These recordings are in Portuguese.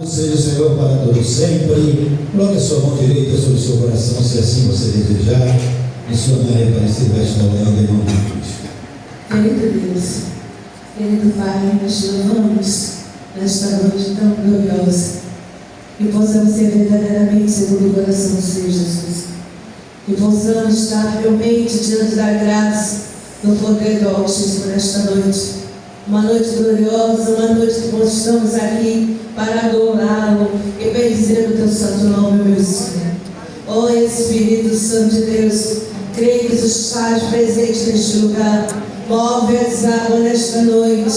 Seja o Senhor para todo sempre. Coloque a sua mão direita sobre o seu coração, se assim você desejar. Em sua Maria Aparecida está orando em nome de Cristo. Querido Deus, querido Pai, nós te louvamos nesta noite tão gloriosa, que possamos ser verdadeiramente segundo o coração do Senhor Jesus, que possamos estar realmente diante da graça, do poder do Altíssimo nesta noite. Uma noite gloriosa, uma noite que nós estamos aqui para adorá-lo e bendizer o teu santo nome, meu Senhor. Ó Espírito Santo de Deus, creio que tu estás presente neste lugar. Move as águas nesta noite,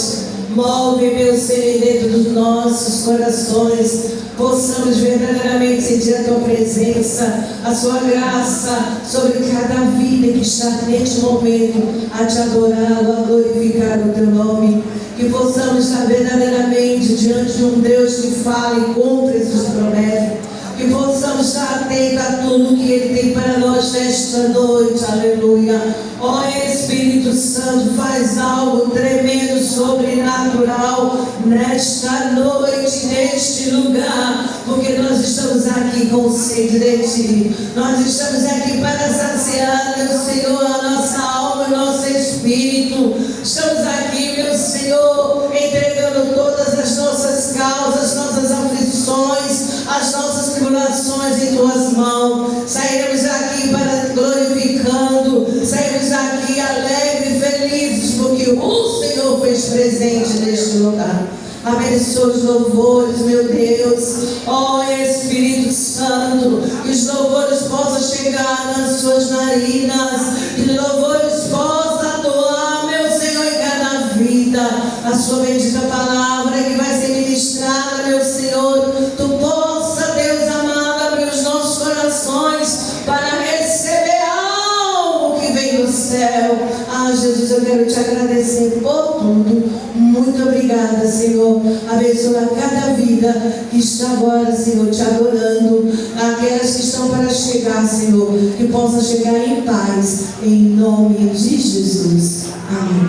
move, meu Senhor, dentro dos nossos corações, possamos verdadeiramente sentir a tua presença, a sua graça sobre cada vida que está neste momento a te adorá-lo, a glorificar o teu nome. Que possamos estar verdadeiramente diante de um Deus que fala e cumpre suas promessas. Que possamos estar atentos a tudo que Ele tem para nós nesta noite, aleluia. Ó Espírito Santo, faz algo tremendo, sobrenatural nesta noite, neste lugar, porque nós estamos aqui com sede de Ti. Nós estamos aqui para saciar, meu Senhor, a nossa alma e nosso espírito. Estamos aqui, meu Senhor, entregando todas as nossas causas, nossas aflições, as nossas tribulações em Tuas mãos. Sairemos aqui para glorificando, sairemos aqui alegres e felizes, porque o Senhor fez presente neste lugar. Abençoe os louvores, meu Deus, ó Espírito Santo, que os louvores possam chegar nas suas narinas, que os louvores possam atuar, meu Senhor, em cada vida. A sua bendita palavra que vai ser ministrada, meu Senhor, tu possa, Deus amado, abrir os nossos corações para receber algo que vem do céu. Ah, Jesus, eu quero te agradecer por tudo. Muito obrigada, Senhor. Abençoa cada vida que está agora, Senhor, te adorando. Aquelas que estão para chegar, Senhor, que possam chegar em paz, em nome de Jesus. Amém.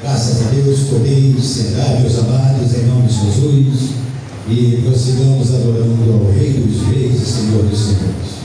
Graças a Deus, podeis sentar, meus amados, em nome de Jesus, e prossigamos adorando ao Rei dos Reis e Senhor dos Senhores.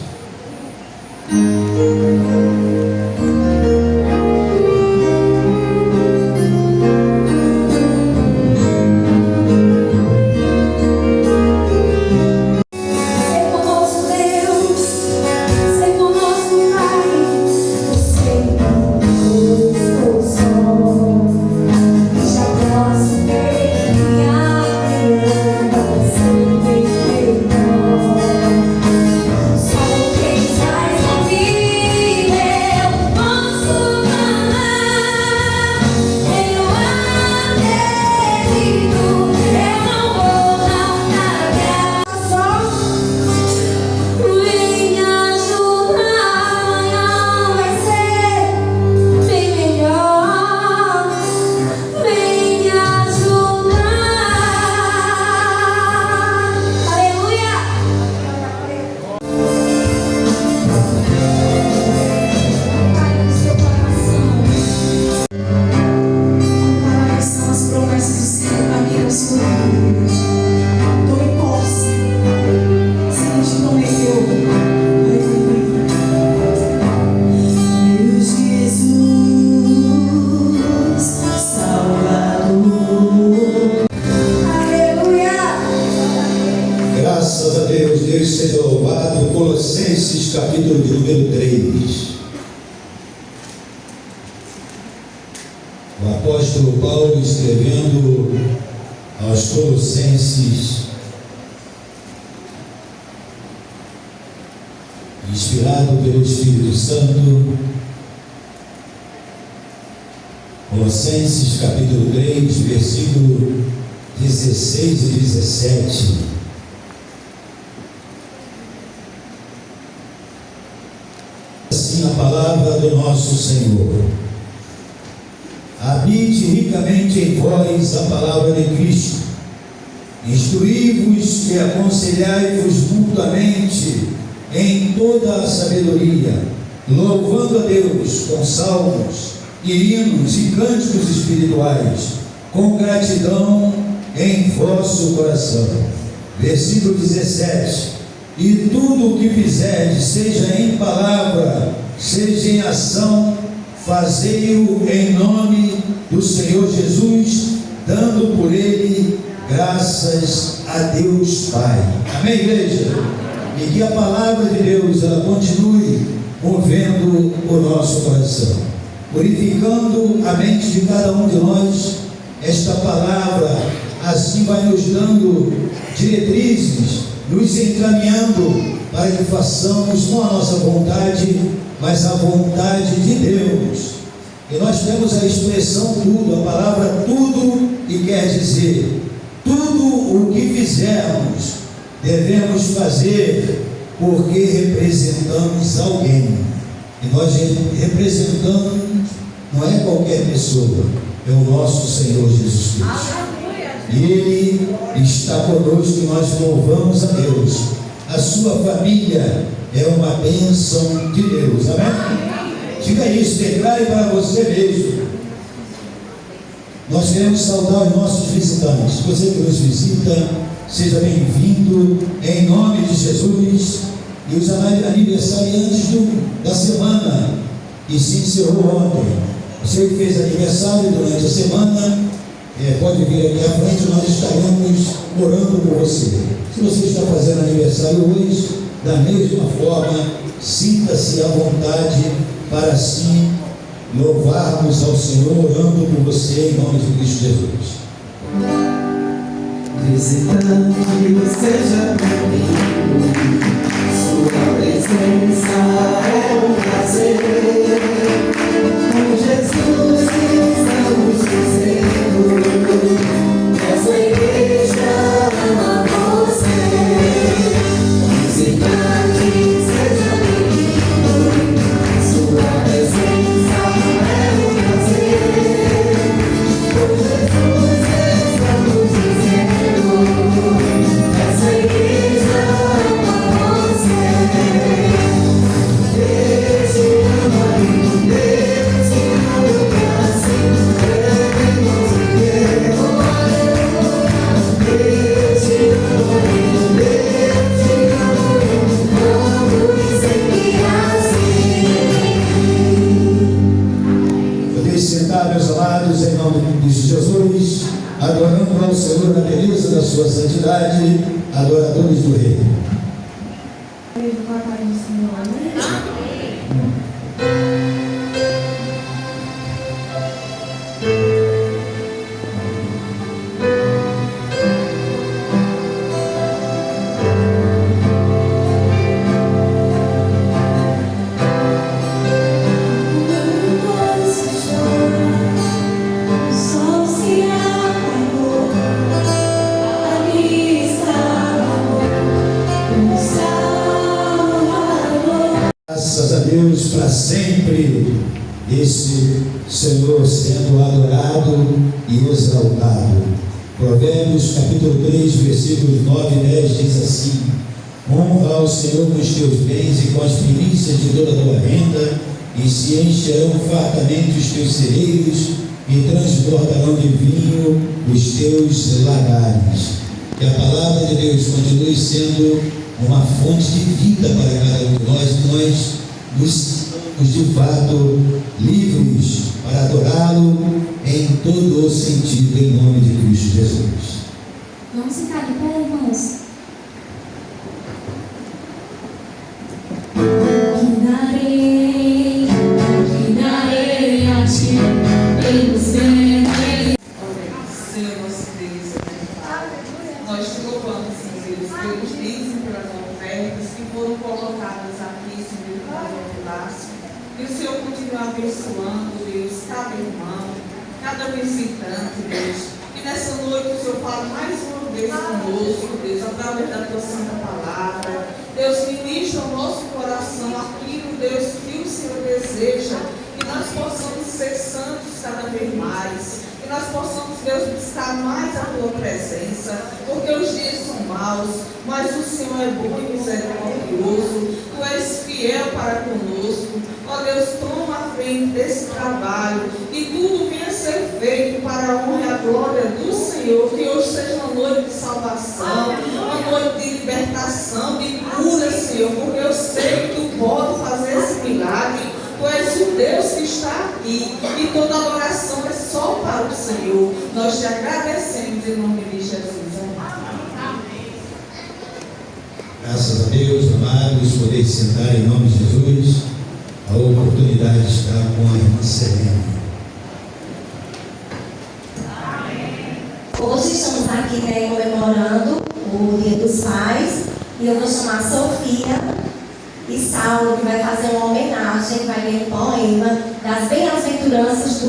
Colossenses, capítulo de número 3. O apóstolo Paulo, escrevendo aos Colossenses, inspirado pelo Espírito Santo, Colossenses, capítulo 3, versículo 16 e 17. Assim a palavra do nosso Senhor: habite ricamente em vós a palavra de Cristo, instruí-vos e aconselhai-vos mutuamente em toda a sabedoria, louvando a Deus com salmos e hinos e cânticos espirituais, com gratidão em vosso coração. Versículo 17: e tudo o que fizerdes, seja em palavra, seja em ação, fazei-o em nome do Senhor Jesus, dando por ele graças a Deus Pai. Amém, igreja? E que a palavra de Deus, ela continue movendo o nosso coração, purificando a mente de cada um de nós. Esta palavra assim vai nos dando diretrizes, nos encaminhando para que façamos não a nossa vontade, mas a vontade de Deus. E nós temos a expressão tudo, a palavra tudo, que quer dizer tudo o que fizermos devemos fazer porque representamos alguém. E nós representamos, não é qualquer pessoa, é o nosso Senhor Jesus Cristo. E Ele está conosco e nós louvamos a Deus. A sua família é uma bênção de Deus. Amém? Diga isso, declare para você mesmo. Nós queremos saudar os nossos visitantes. Você que nos visita, seja bem-vindo em nome de Jesus. E os aniversariantes da semana que se encerrou ontem, você que fez aniversário durante a semana, pode vir aqui à frente, nós estaremos orando por você. Se você está fazendo aniversário hoje, da mesma forma, sinta-se à vontade para assim louvarmos ao Senhor, orando por você em nome de Cristo Jesus. Visitante, seja bem-vindo, sua presença é um prazer. Com Jesus estamos dizendo, essa igreja ama você. Visitante, seja bem-vindo, sua presença é um prazer. Com Jesus estamos dizendo, essa igreja ama você. Deus te ama, Deus te ama pra sempre. Devemos viver, oh aleluia. Deus te ama, Deus te ama, vamos sempre assim. Podeis sentar, meus amados, em nome de Jesus, adorando ao Senhor na beleza da sua santidade, adoradores do Rei. Beijo com a paz do Senhor, amém? Quando se chora, o sol se apagou, ali está o Salvador. Graças a Deus, para sempre, esse Senhor sendo adorado e exaltado. Provérbios capítulo 3, versículos 9 e 10 diz assim: honra ao Senhor com os teus bens e com as primícias de toda a tua renda, e se encherão fartamente os teus celeiros, e transbordarão de vinho os teus lagares. Que a palavra de Deus continue sendo uma fonte de vida para cada um de nós, que nós nos sintamos de fato livres para adorá-lo em todo o sentido, em nome de Cristo Jesus. Vamos ficar de pé, irmãos. Darei a ti, pelos bens. Senhor nosso Deus, nós te louvamos, Senhor Deus, pelos dízimos, pelas ofertas que foram colocadas aqui, Senhor, para o laço. E o Senhor continua abençoando, Deus, cada irmão, cada visitante, Deus. E nessa noite o Senhor fala mais uma vez conosco, Deus, através da tua santa palavra. Deus, ministra ao nosso coração aquilo, Deus, que o Senhor deseja, que nós possamos ser santos cada vez mais. Que nós possamos, Deus, buscar mais a tua presença, porque os dias são maus, mas o Senhor é bom e misericordioso, tu és fiel para conosco. Ó Deus, toma a frente desse trabalho, e tudo venha ser feito para a honra e a glória do Senhor. Que hoje seja uma noite de salvação, uma noite de libertação, de cura, Senhor, porque eu sei que Tu pode fazer esse milagre. Tu és o Deus que está aqui e toda adoração é só para o Senhor. Nós te agradecemos em nome de Jesus. Amém. Graças a Deus, amados, poder sentar em nome de Jesus. A oportunidade de estar com a irmã Serena. Hoje estamos aqui comemorando o Dia dos Pais e eu vou chamar Sofia e Saulo, que vai fazer uma homenagem, vai ler um poema das bem-aventuranças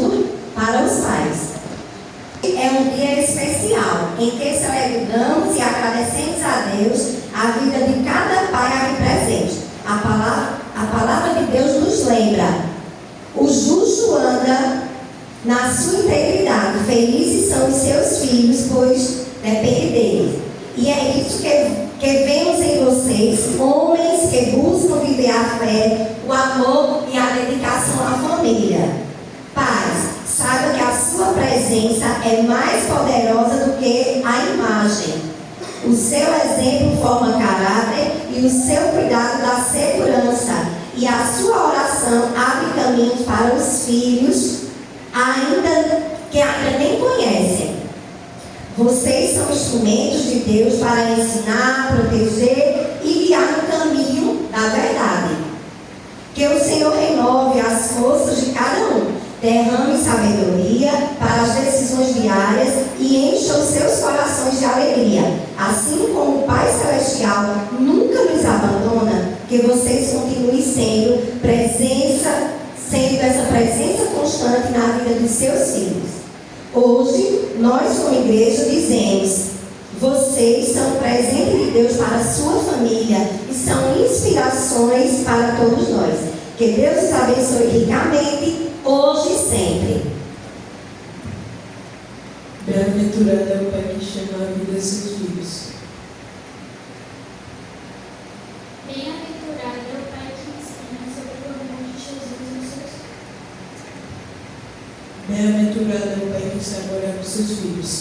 para os pais. É um dia especial em que celebramos e agradecemos a Deus a vida de cada pai aqui presente. A palavra de Deus nos lembra: o justo anda na sua integridade, felizes são os seus filhos, pois depende deles. E é isso que vemos em vocês, homens que buscam viver a fé, o amor e a dedicação à família. Pais, saiba que a sua presença é mais poderosa do que a imagem. O seu exemplo forma caráter e o seu cuidado dá segurança. E a sua oração abre caminhos para os filhos que ainda nem conhecem. Vocês são instrumentos de Deus para ensinar, proteger e guiar no caminho da verdade. Que o Senhor renove as forças de cada um, derrame sabedoria para as decisões diárias e encha os seus corações de alegria. Assim como o Pai Celestial nunca nos abandona, que vocês continuem sendo essa presença constante na vida dos seus filhos. Hoje, nós como igreja dizemos: vocês são o presente de Deus para a sua família e são inspirações para todos nós. Que Deus os abençoe ricamente, hoje e sempre. Bem-aventurado é o Pai que chama a vida de seus filhos. Bem-aventurado é o Pai que ensina sobre o amor de Jesus aos seus filhos. Bem-aventurado é o Pai que sabe orar por seus filhos.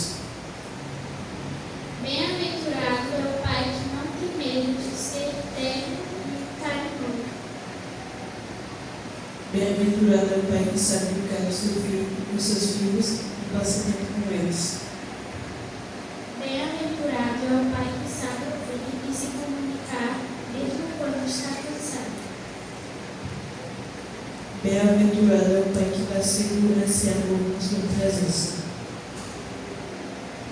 Bem-aventurado é o Pai que não tem medo de ser terno e carinhoso. Bem-aventurado é o Pai que sabe educar os seus filhos e passa tempo com eles. Bem-aventurado é o Pai que sabe ouvir e se comunicar mesmo quando está cansado. Bem-aventurado é o Pai que dá segurança e amor com sua presença.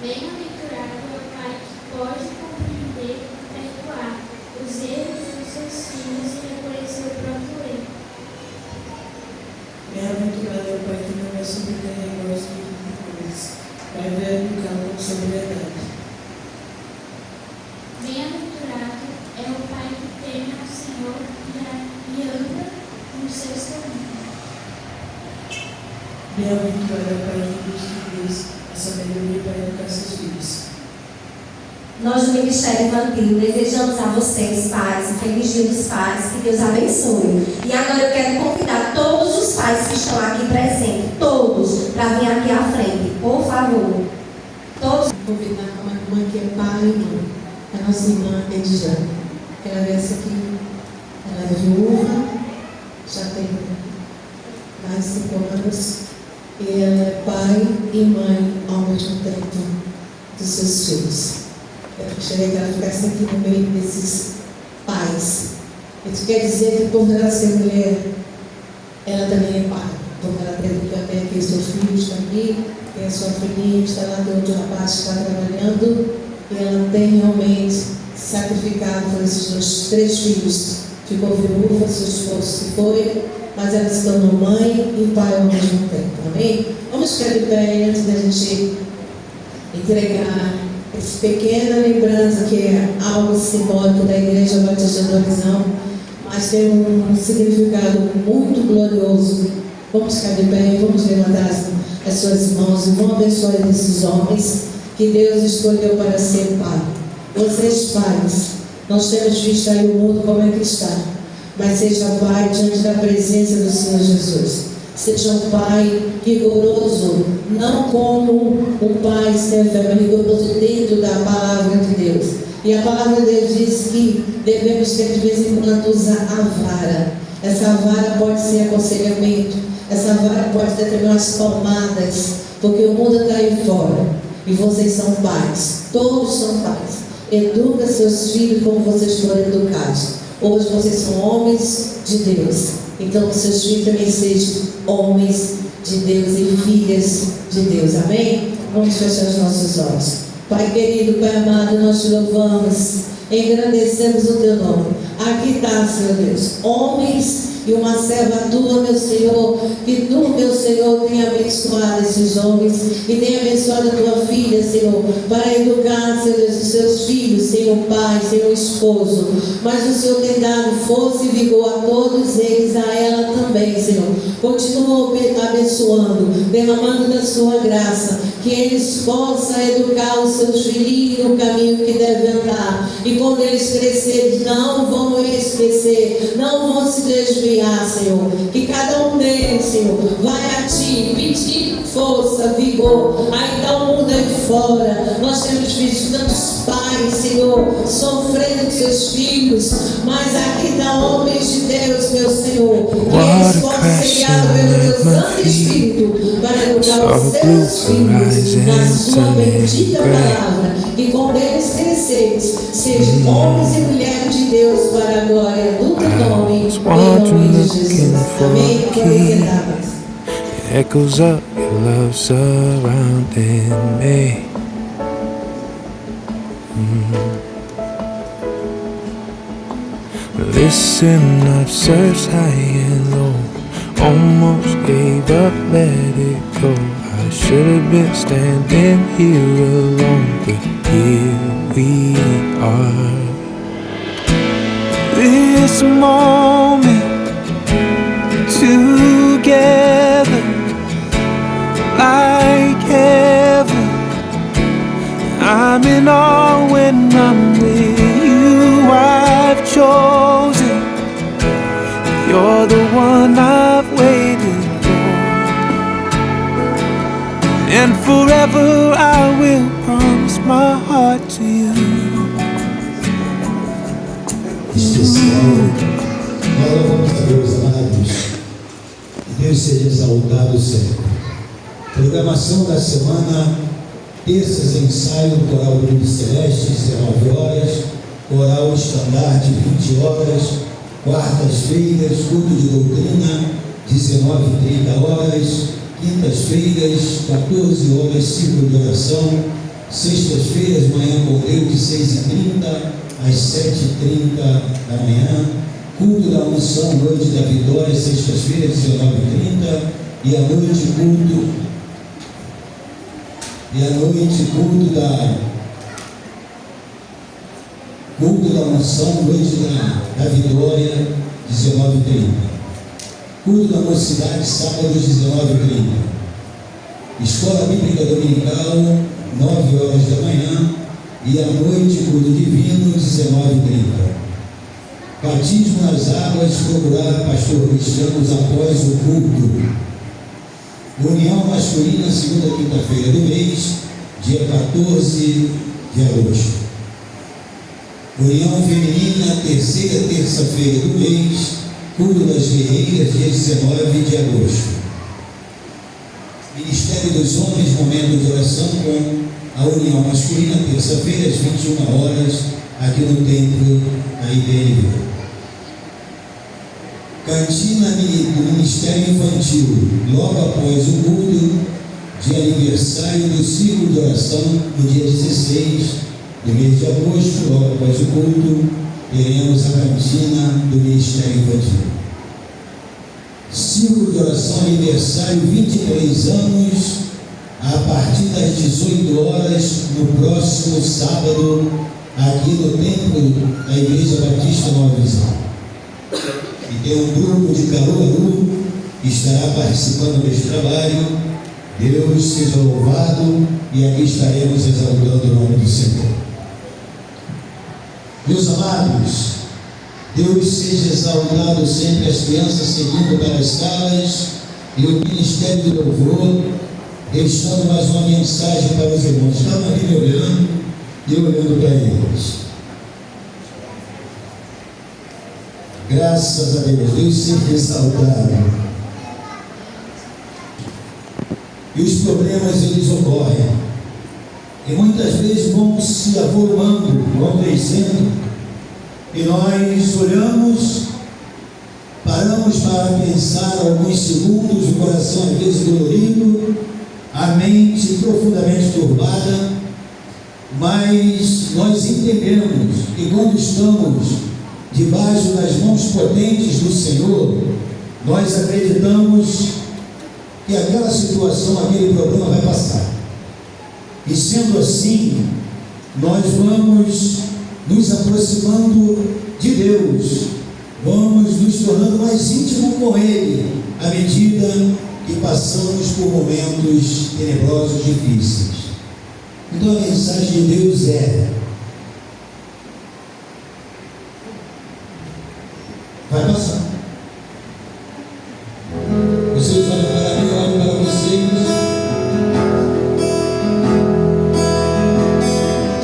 Bem-aventurado é o Pai que pode compreender e perdoar os erros dos seus filhos e reconhecer o próprio erro. Bem-aventurado é o Pai que não vai sobrecarregar os filhos de coisas, vai ver educá-lo com sobriedade. Bem-aventurado é o Pai que teme ao Senhor e anda nos seus caminhos. Bem-aventurado é o Pai que busca em Deus a sabedoria para educar seus filhos. Nós do Ministério Infantil desejamos a vocês, pais, um feliz Dia dos Pais, que Deus abençoe. E agora eu quero convidar todos os pais que estão aqui presentes, todos, para vir aqui à frente, por favor. Todos. Convidar uma irmã que é pai e mãe, a nossa irmã Edjane. Ela vem aqui, ela é viúva, já tem mais de 5 anos, e ela é pai e mãe ao mesmo tempo dos seus filhos. Eu gostaria que ela ficasse aqui no meio desses pais. Isso quer dizer que por ela ser mulher, ela também é pai. Porque ela teve também aqui seus filhos também, tem a sua filhinha, está lá onde o rapaz está trabalhando, e ela tem realmente sacrificado por esses 3 filhos. Ficou viúva, seu esposo se foi, mas ela se tornou mãe e pai ao mesmo tempo. Amém? Vamos ficar de pé antes da gente entregar essa pequena lembrança que é algo simbólico da Igreja Batista do Horizão, mas tem um significado muito glorioso. Vamos ficar de pé, vamos levantar as suas mãos e vamos abençoar esses homens que Deus escolheu para ser pai. Vocês pais, nós temos visto aí o mundo como é que está, mas seja pai diante da presença do Senhor Jesus. seja um pai rigoroso, não como um pai severo, mas rigoroso dentro da palavra de Deus. E a palavra de Deus diz que devemos ter de vez em quando usar a vara. Essa vara pode ser aconselhamento, essa vara pode ser também umas palmadas, porque o mundo está aí fora e vocês são pais, todos são pais. Educa seus filhos como vocês foram educados. Hoje vocês são homens de Deus, então que seus filhos também sejam homens de Deus e filhas de Deus, amém? Vamos fechar os nossos olhos. Pai querido, Pai amado, nós te louvamos, engrandecemos o teu nome. Aqui está, Senhor Deus, homens e uma serva tua, meu Senhor, que tu, meu Senhor, tenha abençoado esses homens e tenha abençoado a tua filha, Senhor, para educar, Senhor Deus, os seus filhos, Senhor Pai, Senhor Esposo. Mas o Senhor tem dado força e vigor a todos eles, a ela também, Senhor. Continua abençoando, derramando da sua graça, que eles possam educar os seus filhinhos no caminho que devem andar. E quando eles crescerem, não vão esquecer, não vão se desviar, Senhor. Que cada um deles, Senhor, vai a Ti, pedir força, vigor. Ainda o mundo aí fora, nós temos visto tantos pais, Senhor, sofrendo com seus filhos, mas aqui está homens de Deus, meu Senhor, que eles possam ser guiados pelo Deus Santo Espírito para educar os seus filhos na sua bendita palavra. E quando eles crescerem, sejam homens e mulheres de Deus para a glória do teu nome, em nome de Jesus. Amém. Echoes of your love surrounding me. Listen, I've searched high and low, almost gave up, let it go. I should have been standing here alone, but here we are. This moment together like heaven. I'm in awe when I'm with you. I've chosen. You're the one I've waited for, and forever I will promise my heart to you. Especial, nós louvamos a Deus, amados, que Deus seja exaltado sempre. Programação da semana: terças, ensaio do Coral Brilho Celeste, 19 horas, Coral Estandarte, 20 horas, quartas-feiras, culto de doutrina, 19h30 horas, quintas-feiras, 14 horas, ciclo de oração, sextas-feiras, manhã com Deus, de 6h30 às 7h30 da manhã, culto da unção, noite da vitória, sextas-feiras, 19h30, e à noite culto da unção, noite da vitória, 19h30. Culto da mocidade, sábado, 19h30. Escola Bíblica Dominical, 9 horas da manhã, e à noite, culto divino, 19h30. Batismo nas águas, procurar pastor Cristianos após o culto. União masculina, segunda quinta-feira do mês, dia 14 de agosto. União feminina, terceira terça-feira do mês, culto das guerreiras, dia 19 de agosto. Ministério dos Homens, momento de oração com a União masculina, terça-feira, às 21 horas, aqui no templo da IBNV. Cantina do Ministério Infantil, logo após o culto de aniversário do ciclo de oração, no dia 16 do mês de agosto, logo após o culto, teremos a cantina do Ministério Infantil. Ciclo de oração aniversário, 23 anos, a partir das 18 horas, no próximo sábado, aqui no templo da Igreja Batista Nova Visão. E tem um grupo de Caruaru que estará participando deste trabalho. Deus seja louvado, e aqui estaremos exaltando o nome do Senhor. Meus amados, Deus seja exaltado sempre. As crianças seguindo pelas salas, e o Ministério do Louvor, deixando mais uma mensagem para os irmãos. Estavam ali me olhando e eu olhando para eles. Graças a Deus, Deus sempre exaltado. E os problemas, eles ocorrem. E muitas vezes vão se avolumando, vão crescendo. E nós olhamos, paramos para pensar alguns segundos, o coração às vezes dolorido, a mente profundamente turbada, mas nós entendemos que quando estamos debaixo das mãos potentes do Senhor, nós acreditamos que aquela situação, aquele problema vai passar. E sendo assim, nós vamos nos aproximando de Deus, vamos nos tornando mais íntimos com Ele, à medida que passamos por momentos tenebrosos, difíceis. Então a mensagem de Deus é: vai passar. Vocês olham para mim, eu olho para vocês.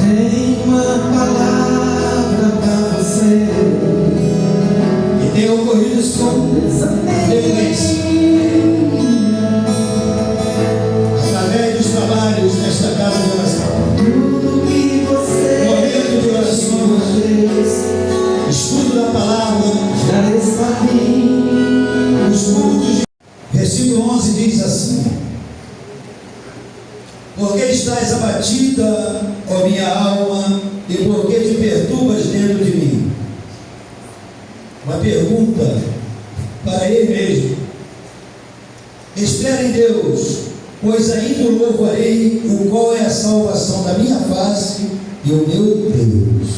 Tem uma palavra para você. E tem ocorrido isso com frequência. Através dos trabalhos nesta casa de oração. Tudo que você Momento de oração, estudo da palavra, já está vindo. os cultos. Versículo 11 diz assim: porque estás abatida, ó minha alma, e porque te perturbas dentro de mim? Uma pergunta para ele mesmo. Espera em Deus, pois ainda o louvarei, o qual é a salvação da minha face e o meu Deus.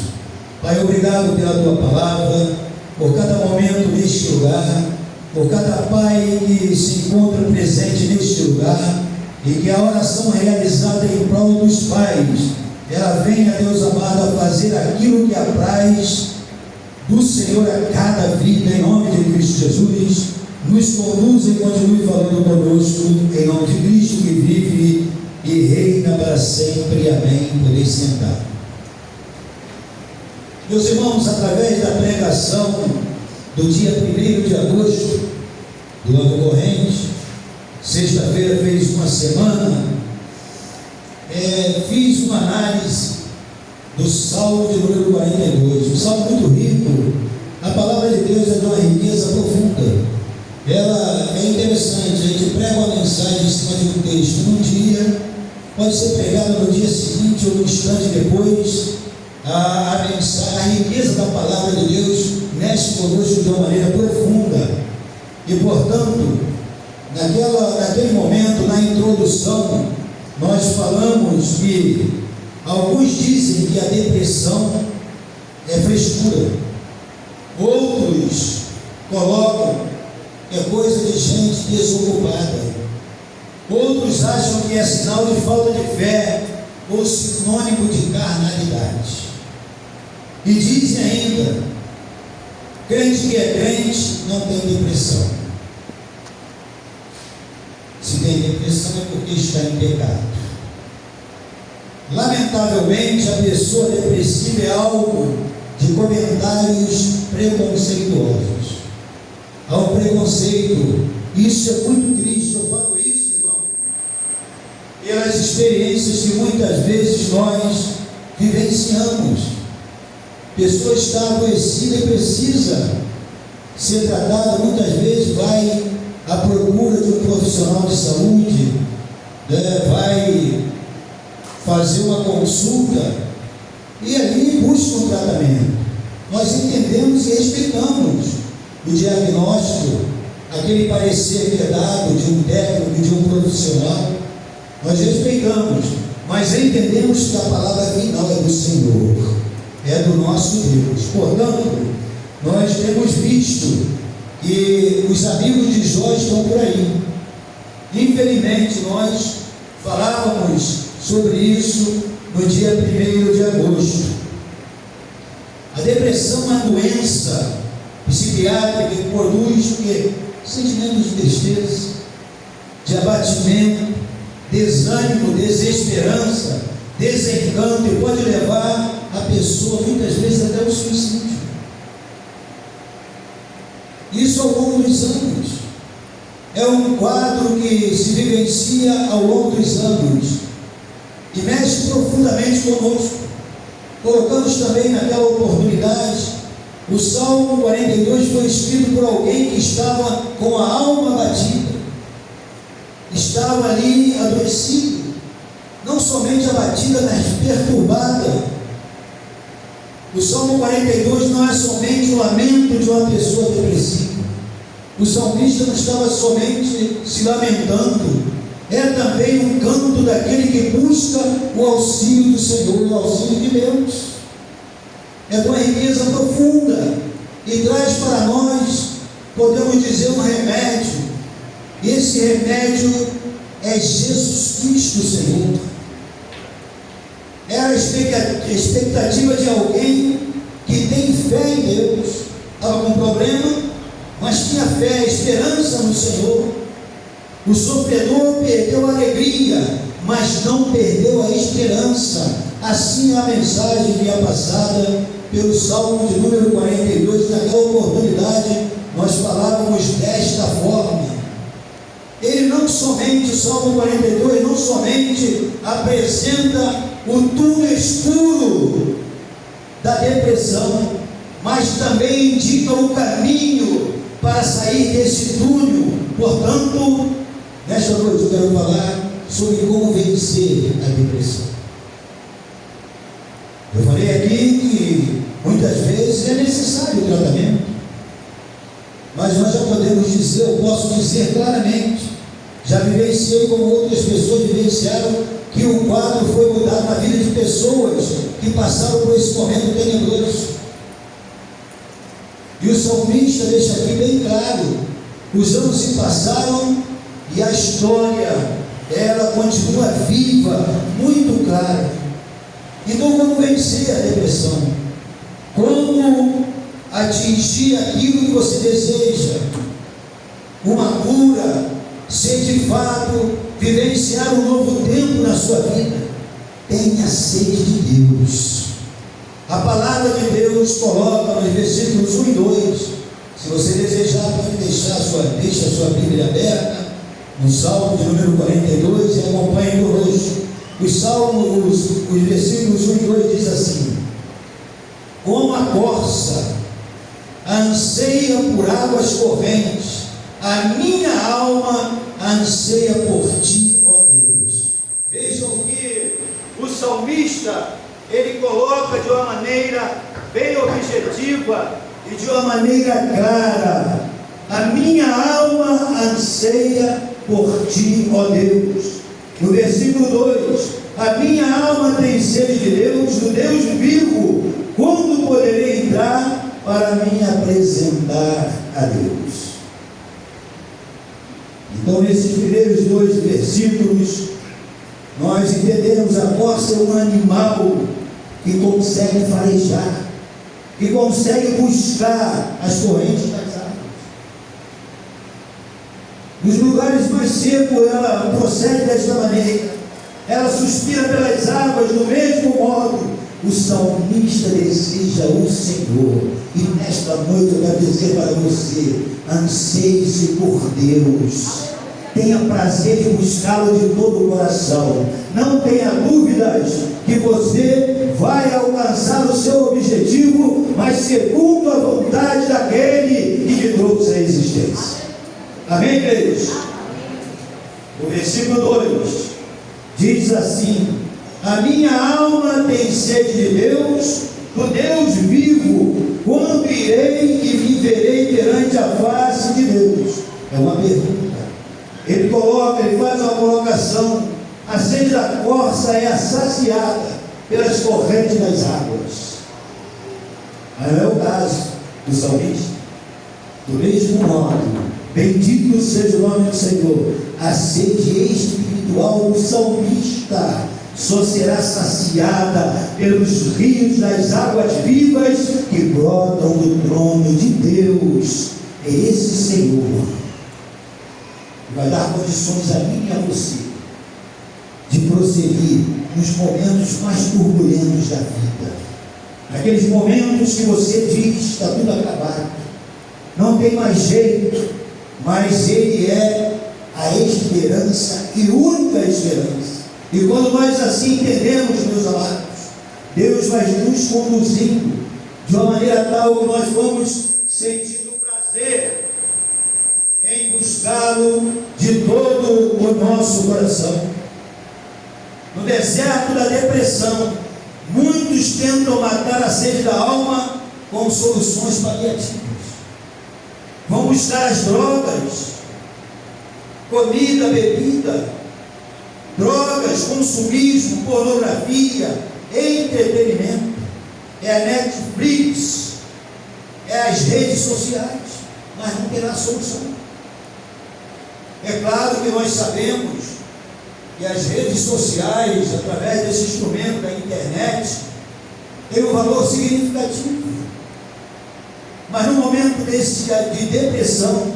Pai, obrigado pela tua palavra, por cada momento neste lugar, por cada pai que se encontra presente neste lugar, e que a oração realizada em prol dos pais, ela venha, Deus amado, a fazer aquilo que apraz do Senhor a cada vida, em nome de Cristo Jesus. Nos conduza e continue falando conosco, em nome de Cristo que vive e reina para sempre. Amém. Podeis sentar. Meus irmãos, através da pregação do dia 1º de agosto do ano corrente, sexta-feira fez uma semana, fiz uma análise do Salmo de número 42, um salmo muito rico. A palavra de Deus é de uma riqueza profunda. Ela é interessante, a gente prega uma mensagem em cima de um texto num dia, pode ser pregada no dia seguinte ou no instante depois. A mensagem, a riqueza da palavra de Deus mexe conosco de uma maneira profunda. E portanto, naquele momento, na introdução, nós falamos que alguns dizem que a depressão é frescura, outros colocam que é coisa de gente desocupada, outros acham que é sinal de falta de fé ou sinônimo de carnalidade. E dizem ainda: crente que é crente não tem depressão. Se tem depressão é porque está em pecado. Lamentavelmente, a pessoa depressiva é alvo de comentários preconceituosos. Há um preconceito. Isso é muito triste. Eu falo isso, irmão, pelas experiências que muitas vezes nós vivenciamos. A pessoa está adoecida e precisa ser tratada, muitas vezes vai à procura de um profissional de saúde, vai fazer uma consulta e ali busca um tratamento. Nós entendemos e respeitamos o diagnóstico, aquele parecer que é dado de um técnico, de um profissional. Nós respeitamos, mas entendemos que a palavra final é do Senhor, é do nosso Deus. Portanto, nós temos visto que os amigos de Jó estão por aí. Infelizmente, nós falávamos sobre isso no dia 1º de agosto. A depressão é uma doença psiquiátrica que produz sentimentos de tristeza, de abatimento, desânimo, desesperança, desencanto, e pode levar a pessoa muitas vezes até o suicídio. Isso ao longo dos anos. É um quadro que se vivencia ao longo dos anos e mexe profundamente conosco. Colocamos também naquela oportunidade, o Salmo 42 foi escrito por alguém que estava com a alma abatida, estava ali adoecido, não somente abatida, mas perturbada. O Salmo 42 não é somente o lamento de uma pessoa depressiva. O salmista não estava somente se lamentando, é também um canto daquele que busca o auxílio do Senhor, o auxílio de Deus. É de uma riqueza profunda e traz para nós, podemos dizer, um remédio. E esse remédio é Jesus Cristo, Senhor. Era a expectativa de alguém que tem fé em Deus. Estava com problema, mas tinha fé, esperança no Senhor. O sofredor perdeu a alegria, mas não perdeu a esperança. Assim a mensagem que é passada pelo Salmo de número 42, naquela oportunidade, nós falávamos desta forma. Ele não somente, o Salmo 42, não somente apresenta o túnel escuro da depressão, mas também indica o caminho para sair desse túnel. Portanto, nesta noite eu quero falar sobre como vencer a depressão. Eu falei aqui que muitas vezes é necessário o tratamento, mas nós já podemos dizer, eu posso dizer claramente, já vivenciei como outras pessoas vivenciaram, que o quadro foi mudado na vida de pessoas que passaram por esse momento tenebroso. E o salmista deixa aqui bem claro, os anos se passaram e a história, ela continua viva, muito clara. Então, como vencer a depressão? Como atingir aquilo que você deseja? Uma cura, ser de fato, vivenciar um novo tempo na sua vida. Tenha sede de Deus. A palavra de Deus coloca nos versículos 1 e 2. Se você desejar, pode deixa a sua Bíblia aberta, no Salmo de número 42, e acompanhe conosco. Os versículos 1 e 2 diz assim: como a corça anseia por águas correntes, a minha alma anseia por ti, ó Deus. Vejam que o salmista, ele coloca de uma maneira bem objetiva e de uma maneira clara: a minha alma anseia por ti, ó Deus. No versículo 2: a minha alma tem sede de Deus, do Deus vivo. Quando poderei entrar para me apresentar a Deus? Então, nesses primeiros 2 versículos, nós entendemos a corça é um animal que consegue farejar, que consegue buscar as correntes das águas. Nos lugares mais secos, ela procede desta maneira. Ela suspira pelas águas do mesmo modo. O salmista deseja o Senhor. E nesta noite eu quero dizer para você: anseie-se por Deus. Tenha prazer em buscá-lo de todo o coração. Não tenha dúvidas que você vai alcançar o seu objetivo, mas segundo a vontade daquele que lhe trouxe a existência. Amém, igreja? O versículo 2 diz assim: a minha alma tem sede de Deus, do Deus vivo. Quando irei e me verei perante a face de Deus? É uma pergunta. Ele faz uma colocação: a sede da corça é saciada pelas correntes das águas. Mas não é o caso do salmista. Do mesmo modo, bendito seja o nome do Senhor, a sede espiritual do salmista só será saciada pelos rios das águas vivas que brotam do trono de Deus. É esse Senhor vai dar condições a mim e a você de prosseguir nos momentos mais turbulentos da vida. Aqueles momentos que você diz, está tudo acabado, não tem mais jeito, mas Ele é a esperança e única esperança. E quando nós assim entendemos, meus amados, Deus vai nos conduzindo de uma maneira tal que nós vamos sentindo prazer em buscá-lo de todo o nosso coração. No deserto da depressão, muitos tentam matar a sede da alma com soluções paliativas. Vão buscar as drogas, comida, bebida, drogas, consumismo, pornografia, entretenimento, é a Netflix, é as redes sociais, mas não terá solução. É claro que nós sabemos que as redes sociais, através desse instrumento da internet, tem um valor significativo. Mas no momento desse de depressão,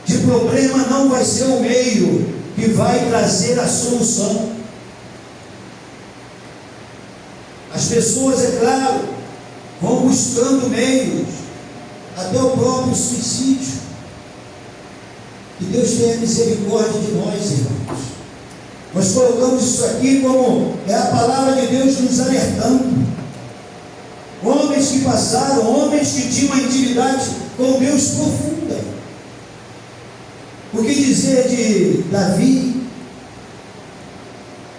de problema, não vai ser o meio que vai trazer a solução. As pessoas, é claro, vão buscando meios, até o próprio suicídio. Que Deus tenha misericórdia de nós, irmãos. Nós colocamos isso aqui como é a palavra de Deus nos alertando. Homens que passaram, homens que tinham uma intimidade com Deus profunda. O que dizer de Davi,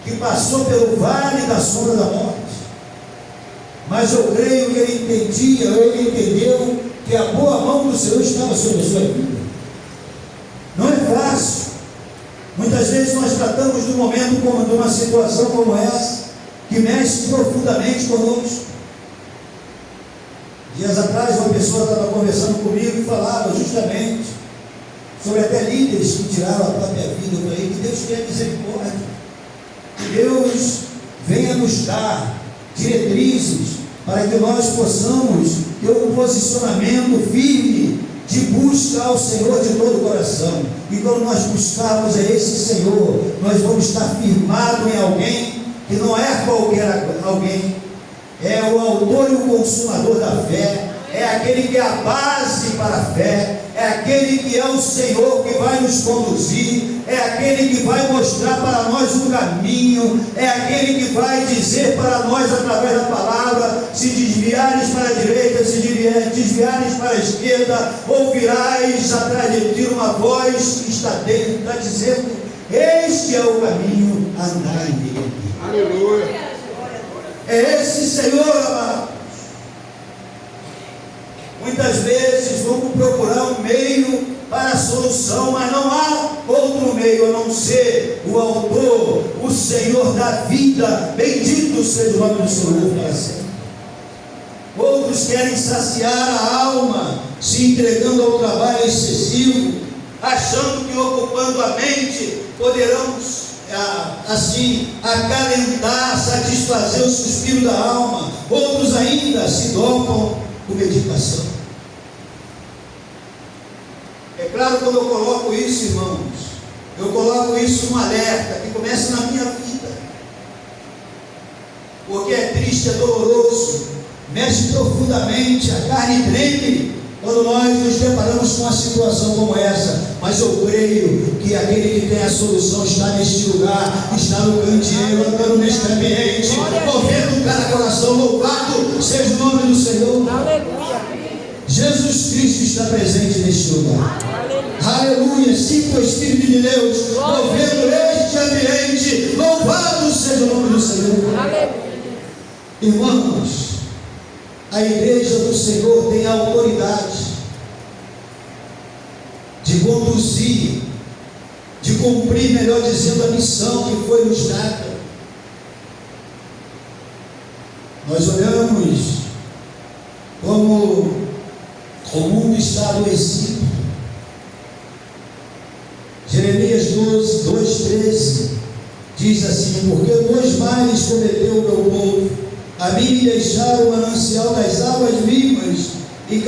que passou pelo vale da sombra da morte? Mas eu creio que ele entendeu que a boa mão do Senhor estava sobre a sua vida. Não é fácil. Muitas vezes nós tratamos de um momento como de uma situação como essa, que mexe profundamente conosco. Dias atrás uma pessoa estava conversando comigo e falava justamente sobre até líderes que tiraram a própria vida. Eu falei que Deus tenha misericórdia, que Deus venha nos dar diretrizes para que nós possamos ter um posicionamento firme de busca ao Senhor de todo o coração. E quando nós buscarmos a esse Senhor, nós vamos estar firmados em alguém que não é qualquer alguém, é o autor e o consumador da fé, é aquele que é a base para a fé, é aquele que é o Senhor que vai nos conduzir, é aquele que vai mostrar para nós o caminho, é aquele que vai dizer para nós através da palavra: se desviares para a direita, se desviares para a esquerda, ouvirás atrás de ti uma voz que está dizendo: este é o caminho, andai nele. Aleluia. É esse Senhor, amado. Muitas vezes vamos procurar um meio para a solução, mas não há outro meio a não ser o autor, o Senhor da vida. Bendito seja o nome do Senhor para sempre. Outros querem saciar a alma, se entregando ao trabalho excessivo, achando que ocupando a mente poderão assim acalentar, satisfazer o suspiro da alma. Outros ainda se dopam com meditação. É claro, quando eu coloco isso, irmãos, eu coloco isso no alerta que começa na minha vida, porque é triste, é doloroso, mexe profundamente, a carne treme quando nós nos deparamos com uma situação como essa. Mas eu creio que aquele que tem a solução está neste lugar, está no candeeiro, andando neste ambiente, movendo cada coração. Louvado seja o nome do Senhor. Aleluia. Jesus Cristo está presente neste lugar. Aleluia. Sinto o Espírito de Deus movendo este ambiente. Louvado seja o nome do Senhor. Aleluia. Irmãos, a igreja do Senhor tem a autoridade de conduzir, de cumprir, melhor dizendo, a missão que foi nos dada. Nós olhamos como o mundo está adoecido. Jeremias 2:13 diz assim: porque 2 males cometeu o meu povo, a mim me deixaram o manancial das águas vivas e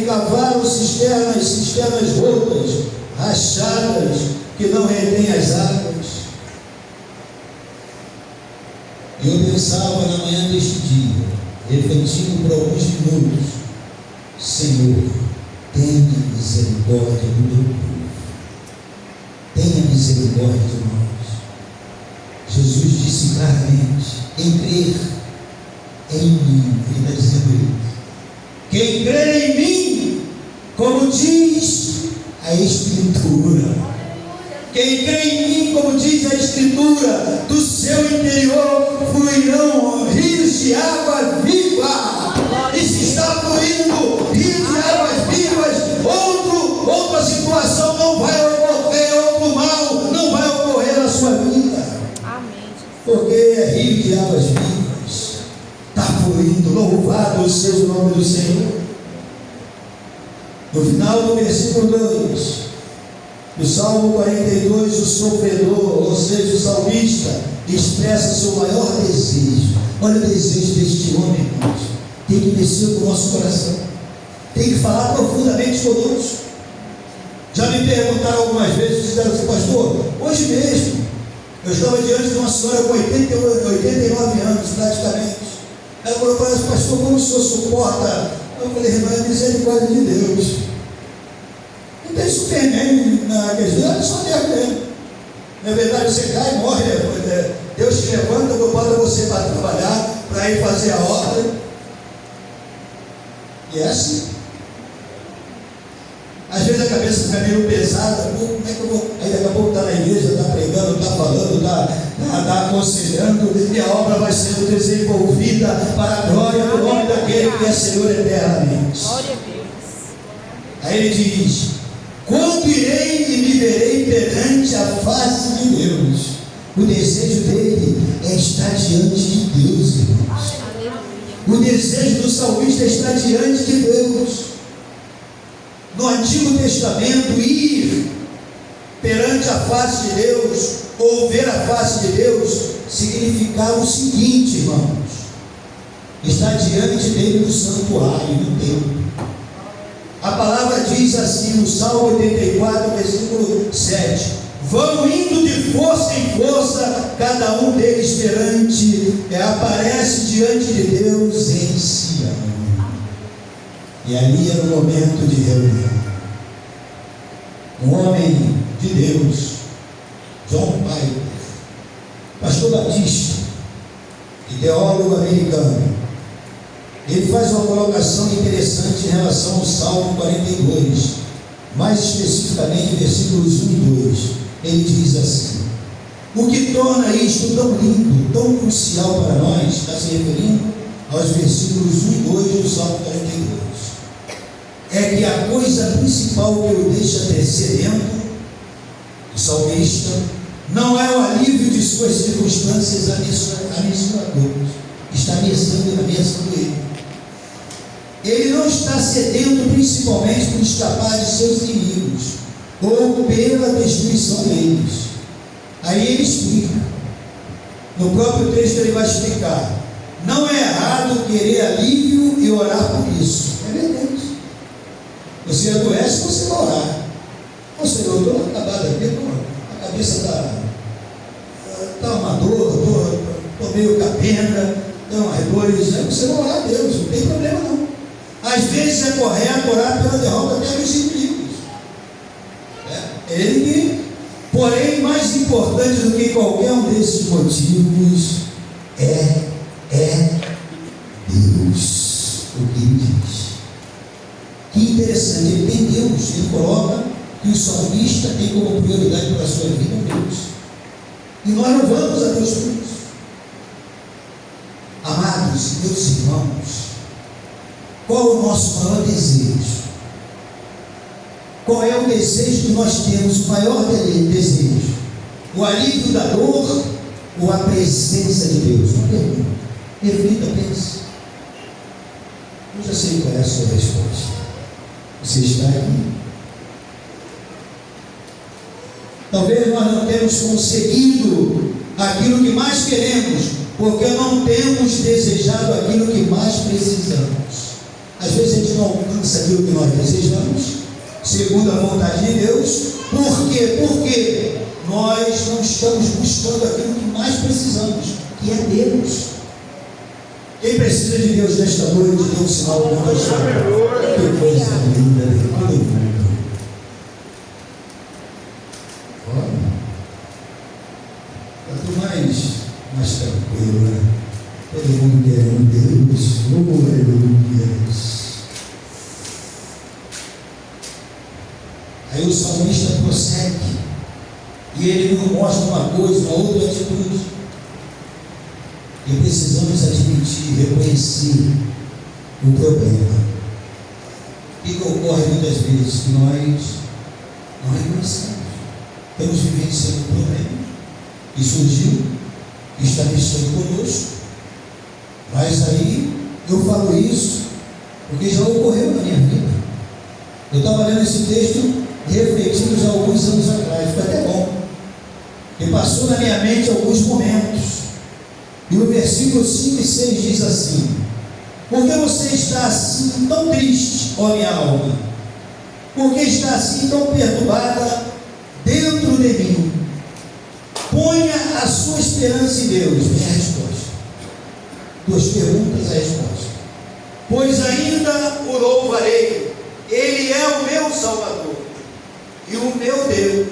cavaram cisternas rotas, rachadas que não retêm as águas. E eu pensava na manhã deste dia, refletindo por alguns minutos: Senhor, tenha misericórdia do teu povo, tenha misericórdia de nós. Jesus disse claramente: quem crer em mim, ele está dizendo isso, quem crer em mim, como diz a Escritura, quem crê em mim, como diz a Escritura, do seu interior fluirão rios de água viva. E se está fluindo rios de águas vivas, outra situação não vai ocorrer, outro mal não vai ocorrer na sua vida. Amém. Porque é rio de águas vivas, está fluindo. Louvado seja o nome do Senhor. No final do versículo 2, no Salmo 42, o sofredor, ou seja, o salmista, expressa seu maior desejo. Olha o desejo deste homem, irmãos. Tem que descer para o nosso coração, tem que falar profundamente conosco. Já me perguntaram algumas vezes, disseram assim: pastor, hoje mesmo eu estava diante de uma senhora com 89 anos praticamente. Ela falou para mim: pastor, como o senhor suporta? Eu falei: irmã, é misericórdia de Deus. Não tem Superman na questão, é só Deus mesmo. Na verdade, você cai e morre, Deus te levanta, bota você para trabalhar, para ir fazer a obra. E é assim. Às vezes a cabeça fica meio pesada: como é que eu vou? Aí daqui a pouco está na igreja, está pregando, está falando, está aconselhando, e a obra vai sendo desenvolvida para a glória do nome daquele que é Senhor eternamente. Glória a Deus. Aí ele diz: quando irei e me verei perante a face de Deus? O desejo dele é estar diante de Deus, irmãos. O desejo do salmista é estar diante de Deus. No Antigo Testamento, ir perante a face de Deus, ou ver a face de Deus, significava o seguinte, irmãos: estar diante dele no santuário, no templo. A palavra diz assim no Salmo 84, versículo 7: vão indo de força em força, cada um deles aparece diante de Deus em Sião. E ali era o momento de reunião. Um homem de Deus, John Piper, pastor batista e teólogo americano, ele faz uma colocação interessante em relação ao Salmo 42, mais especificamente versículos 1 e 2. Ele diz assim: o que torna isto tão lindo, tão crucial para nós, está se referindo aos versículos 1 e 2 do Salmo 42, é que a coisa principal que o deixa sedento, o salmista, não é o alívio de suas circunstâncias abençoadoras, está ameaçando ele. Ele não está sedento principalmente por escapar de seus inimigos ou pela destruição deles. Aí ele explica, no próprio texto ele vai explicar: não é errado querer alívio e orar por isso. É verdade. Você adoece, você vai orar. Ô Senhor, eu estou acabado aqui, a cabeça está uma dor, estou meio capenga, tem uma dores. Você vai orar a Deus, não tem problema não. Às vezes é correto orar pela derrota até dos inimigos. Ele que, porém, mais importante do que qualquer um desses motivos é Deus, o que ele diz. Que interessante, ele tem Deus, ele coloca que o salmista tem como prioridade para a sua vida Deus. E nós louvamos a Deus por isso. Amados, meus irmãos, qual o nosso maior desejo? Qual é o desejo que nós temos, o maior desejo? O alívio da dor ou a presença de Deus? Uma pergunta. Reflita, pense. Eu já sei qual é a sua resposta. Você está aqui. Talvez nós não tenhamos conseguido aquilo que mais queremos, porque não temos desejado aquilo que mais precisamos. Às vezes a gente não alcança aquilo que nós desejamos, segundo a vontade de Deus, Por quê? Porque nós não estamos buscando aquilo que mais precisamos, que é Deus. Quem precisa de Deus nesta noite, dê um sinal do mundo. Que coisa linda de todo mundo. Olha, quanto mais tranquilo, né? Todo mundo querendo Deus. Aleluia. Aí o salmista prossegue e ele nos mostra uma coisa, uma outra atitude. E precisamos admitir, reconhecer o problema. O que ocorre muitas vezes? Que nós não reconhecemos. Estamos vivenciando um problema que surgiu, que está mexendo conosco. Mas aí eu falo isso porque já ocorreu na minha vida. Eu estava lendo esse texto refletindo já alguns anos atrás, foi até bom. E passou na minha mente alguns momentos. E o versículo 5 e 6 diz assim: por que você está assim tão triste, ó minha alma? Por que está assim tão perturbada dentro de mim? Ponha a sua esperança em Deus. Minha resposta. Duas perguntas, a resposta. Pois ainda o louvarei. Ele é o meu Salvador e o meu Deus.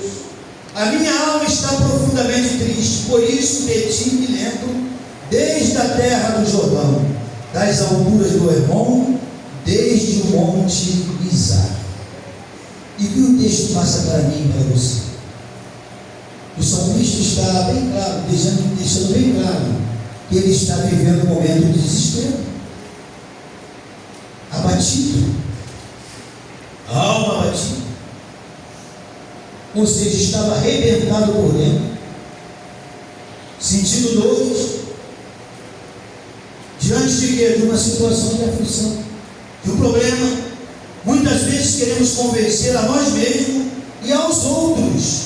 A minha alma está profundamente triste, por isso de ti me lembro desde a terra do Jordão, das alturas do Hermon, desde o monte Mizar. E o que o texto passa para mim e para você? O salmista está bem claro, deixando bem claro que ele está vivendo um momento de desespero, abatido, a alma abatida, ou seja, estava arrebentado por dentro, sentindo dores, diante de quê? De uma situação de aflição, de um problema. Muitas vezes queremos convencer a nós mesmos e aos outros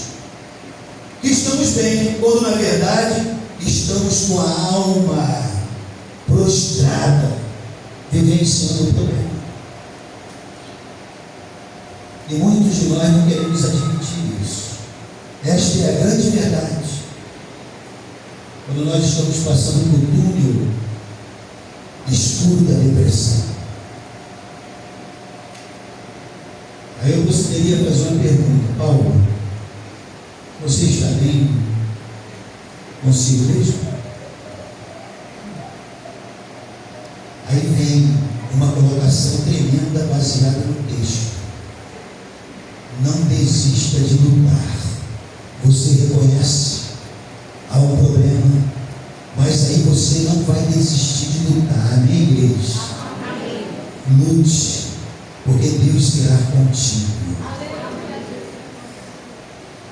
que estamos bem, quando na verdade estamos com a alma prostrada, vivenciando o problema. E muitos de nós não queremos admitir isso. Esta é a grande verdade. Quando nós estamos passando por túnel escuro da depressão. Aí eu poderia fazer uma pergunta: Paulo, você está bem consigo mesmo? Aí vem uma colocação tremenda baseada no texto: não desista de lutar. Você reconhece, há um problema, mas aí você não vai desistir de lutar. Amém, igreja? Amém. Lute, porque Deus será contigo.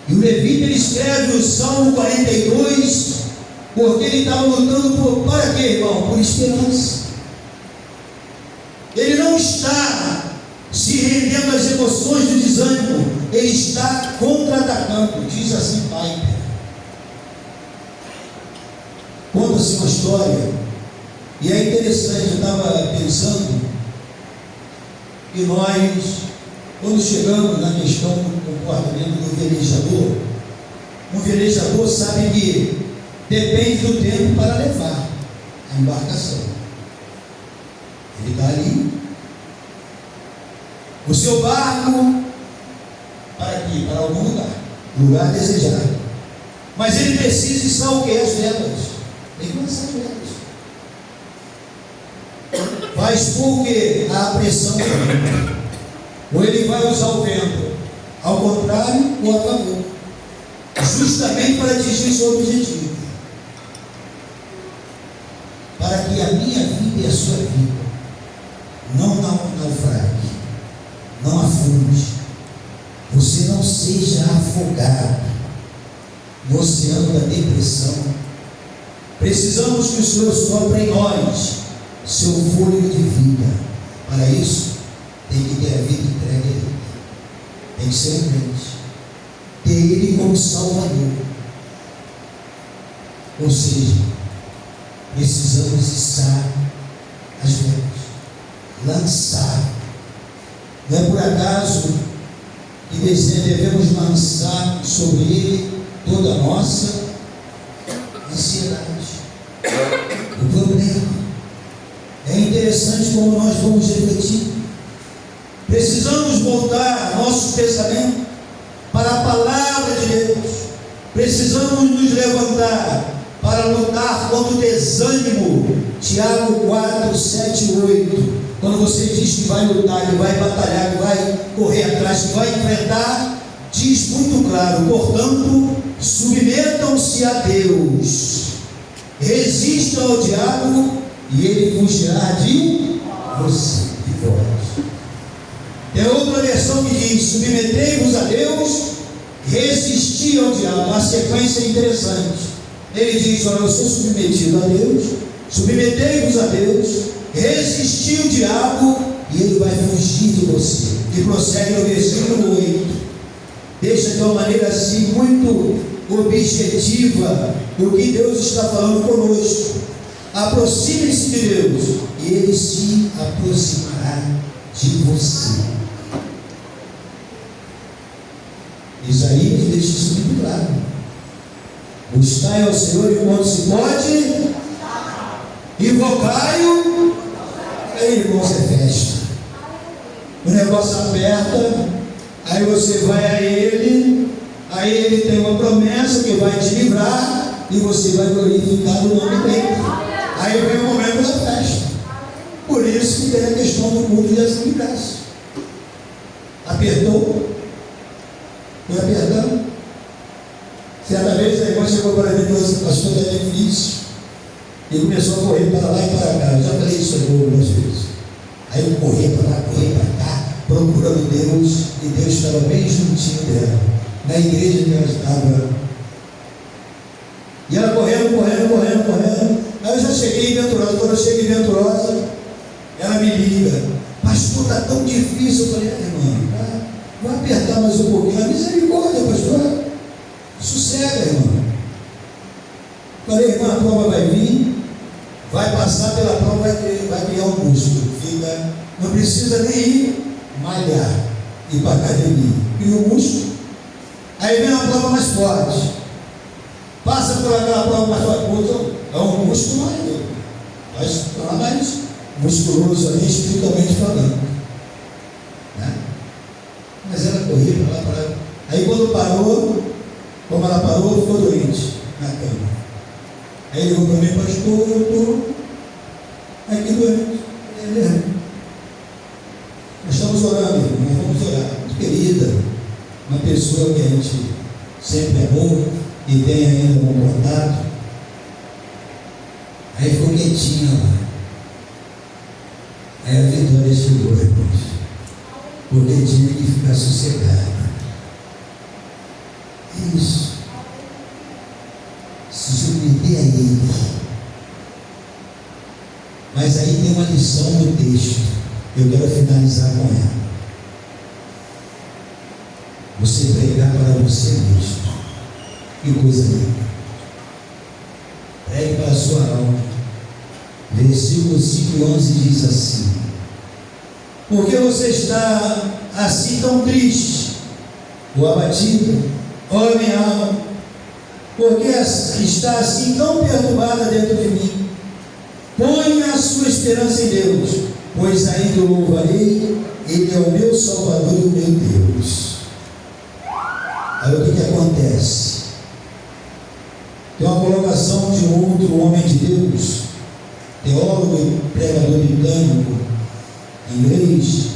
E o levita, ele escreve o Salmo 42, porque ele estava lutando para quê, irmão? Por esperança. Ele não está se rendendo às emoções do desânimo, ele está contra-atacando. Diz assim, Pai. Conta-se uma história, e é interessante, eu estava pensando que nós, quando chegamos na questão do comportamento do velejador, um velejador sabe que depende do tempo para levar a embarcação. Ele está ali, o seu barco, para aqui, para algum lugar desejado, mas ele precisa estar o que? As velas. Tem que lançar as velas. Vai expor o que? A pressão do vento. Ou ele vai usar o vento ao contrário ou a favor, justamente para atingir seu objetivo, para que a minha vida e a sua vida não naufrague, não afunde, você não seja afogado no oceano da depressão. Precisamos que o Senhor sopre em nós seu fôlego de vida. Para isso, tem que ter a vida entregue a Ele. Tem que ser um crente. Ter Ele como Salvador. Ou seja, precisamos estar às velas, lançar. Não é por acaso que devemos lançar sobre ele toda a nossa ansiedade. O problema é interessante como nós vamos refletir. Precisamos voltar nosso pensamento para a palavra de Deus. Precisamos nos levantar para lutar contra o desânimo. Tiago 4, 7 e 8. Quando você diz que vai lutar, que vai batalhar, que vai correr atrás, que vai enfrentar, diz muito claro: portanto, submetam-se a Deus, resistam ao diabo e ele fugirá de você, de vós. Tem outra versão que diz: submetei-vos a Deus, resisti ao diabo. Uma sequência interessante. Ele diz: olha, eu sou submetido a Deus, submetei-vos a Deus, resisti o diabo e ele vai fugir de você. E prossegue no versículo 8. Deixa de uma maneira assim muito objetiva do que Deus está falando conosco. Aproxime-se de Deus e ele se aproximará de você. Isaías deixa isso muito claro: buscai ao Senhor enquanto se pode, invocai-o, aí, irmãos, é festa. O negócio aperta, aí você vai a ele, aí ele tem uma promessa que vai te livrar e você vai glorificar o nome dele. Aí vem o momento da festa. Por isso que tem a questão do culto de ação de graça. Apertou, foi apertando. Certa vez a irmã chegou para mim e falou assim: pastor, é difícil. E começou a correr para lá e para cá. Eu já falei isso algumas vezes. Aí eu corria para lá, corria para cá, procurando Deus, e Deus estava bem juntinho dela, na igreja que ela estava. E ela correndo. Aí eu já cheguei em Venturosa. Quando eu chego em Venturosa, ela me liga: pastor, está tão difícil. Eu falei: irmã, vai apertar mais um pouquinho. A misericórdia, pastor, sossega, irmã. Falei: irmã, a prova vai vir, vai passar pela prova, vai criar um músculo. Não precisa nem ir malhar, ir para a academia. Cria um músculo. Aí vem uma prova mais forte. Passa por aquela prova mais forte. É um músculo maior. Vai se tornar mais musculoso ali, espiritualmente falando. Né? Mas ela corria para lá, para lá. Aí quando parou, como ela parou, ficou doente na cama. Aí ligou para mim: pastor, eu estou aqui doente. Nós estamos orando, nós vamos orar. Muito querida, uma pessoa que a gente sempre amou e tem ainda um contato. Aí ficou quietinha lá. Aí a Vitória chegou, irmãos, porque tinha que ficar sossegada. Isso. Se submeter a Ele. Mas aí tem uma lição no texto. Eu quero finalizar com ela. Você pregar para você mesmo. Que coisa linda. Pregue para a sua alma. Versículo 5 e 11 diz assim: por que você está assim tão triste, ou abatido, ó minha alma? Por que está assim tão perturbada dentro de mim? Ponha a sua esperança em Deus, pois ainda o louvarei. Ele é o meu Salvador e o meu Deus. Aí o que acontece? Tem uma colocação de um outro homem de Deus, teólogo e pregador britânico, inglês,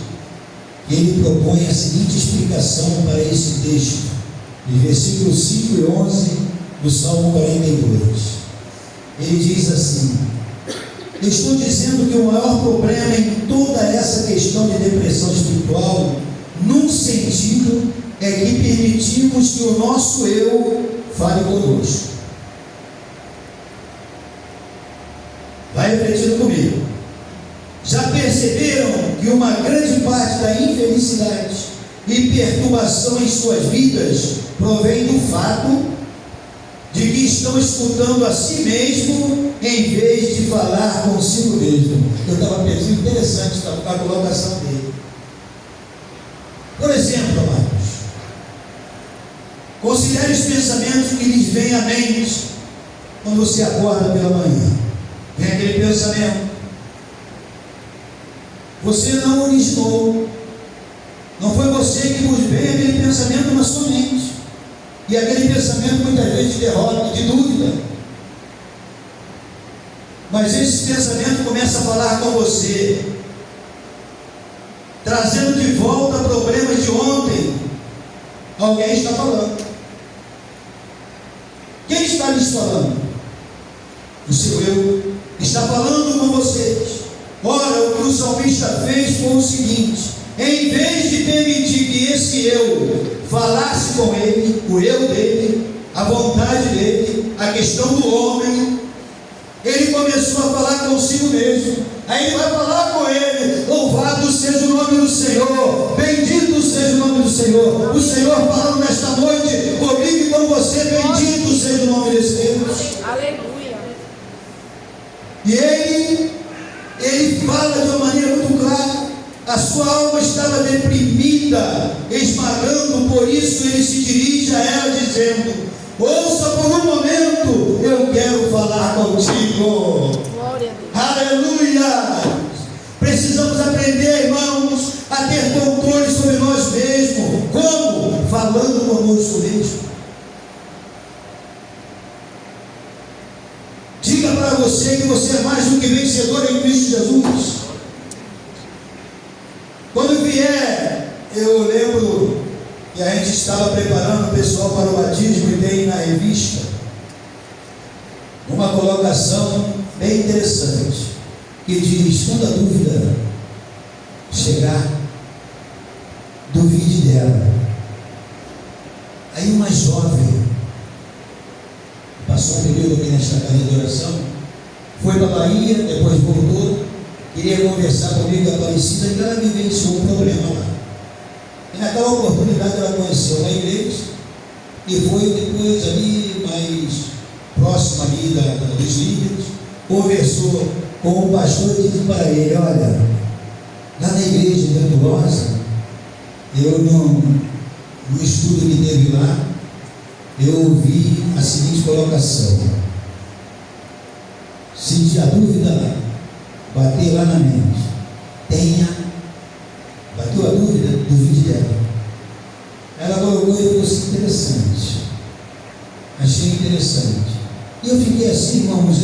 que ele propõe a seguinte explicação para esse texto, de versículos 5 e 11 do Salmo 42. Ele diz assim: estou dizendo que o maior problema em toda essa questão de depressão espiritual, num sentido, é que permitimos que o nosso eu fale conosco. Vai refletindo comigo. Já perceberam que uma grande parte da infelicidade e perturbação em suas vidas provém do fato de que estão escutando a si mesmo em vez de falar consigo mesmo? Eu estava pensando, interessante a colocação dele. Por exemplo, amados, Considere os pensamentos que lhes vêm à mente quando você acorda pela manhã. Vem aquele pensamento. Você não originou. Não foi você que veio aquele pensamento na sua mente. E aquele pensamento muitas vezes de derrota, de dúvida. Mas esse pensamento começa a falar com você, trazendo de volta problemas de ontem. Alguém está falando. Quem está lhes falando? O seu eu está falando com vocês. Ora, o que o salmista fez foi o seguinte: em vez de permitir que esse eu falasse com ele, o eu dele, a vontade dele, a questão do homem, ele começou a falar consigo mesmo. Aí ele vai falar com ele: louvado seja o nome do Senhor, bendito seja o nome do Senhor. O Senhor falando nesta noite comigo e com você, bendito seja o nome desse Deus. Aleluia. E ele fala de uma maneira muito clara. A sua alma estava deprimida, esmagando, por isso ele se dirige a ela dizendo: ouça por um momento, eu quero falar contigo. Glória a Deus. Aleluia! Precisamos aprender, irmãos, a ter controle sobre nós mesmos. Como? Falando conosco mesmo. Diga para você que você é mais do que vencedor em Cristo Jesus. Quando vier, eu lembro que a gente estava preparando o pessoal para o batismo e tem na revista uma colocação bem interessante que diz: quando a dúvida chegar, duvide dela. Aí uma jovem passou um período aqui nesta casa de oração, foi para a Bahia, depois voltou, queria conversar comigo em Aparecida, e ela vivenciou um problema lá. E naquela oportunidade ela conheceu uma igreja e foi depois ali mais próximo ali dos líderes, conversou com o pastor e disse para ele: olha, lá na igreja de Venturosa, eu no estudo que teve lá, eu ouvi a seguinte colocação: se a dúvida bater lá na mente, bateu a dúvida, duvide dela. Ela colocou e falou assim: interessante, achei interessante. E eu fiquei assim, irmãos,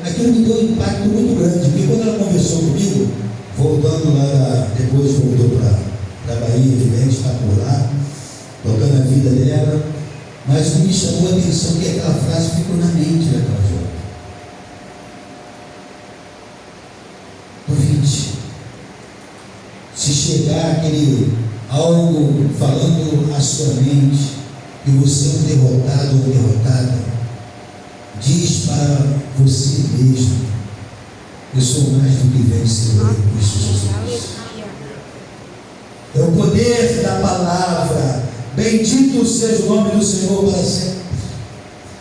aquilo me deu um impacto muito grande, porque quando ela conversou comigo, voltando lá, depois voltou para a Bahia, evidente, está por lá, tocando a vida dela, mas me chamou a atenção que aquela frase ficou na mente daquela jovem. Duvide. Se chegar aquele algo falando à sua mente que você é um derrotado ou derrotada, diz para você mesmo: eu sou mais do que vencedor em Cristo Jesus. É o poder da palavra. Bendito seja o nome do Senhor para sempre.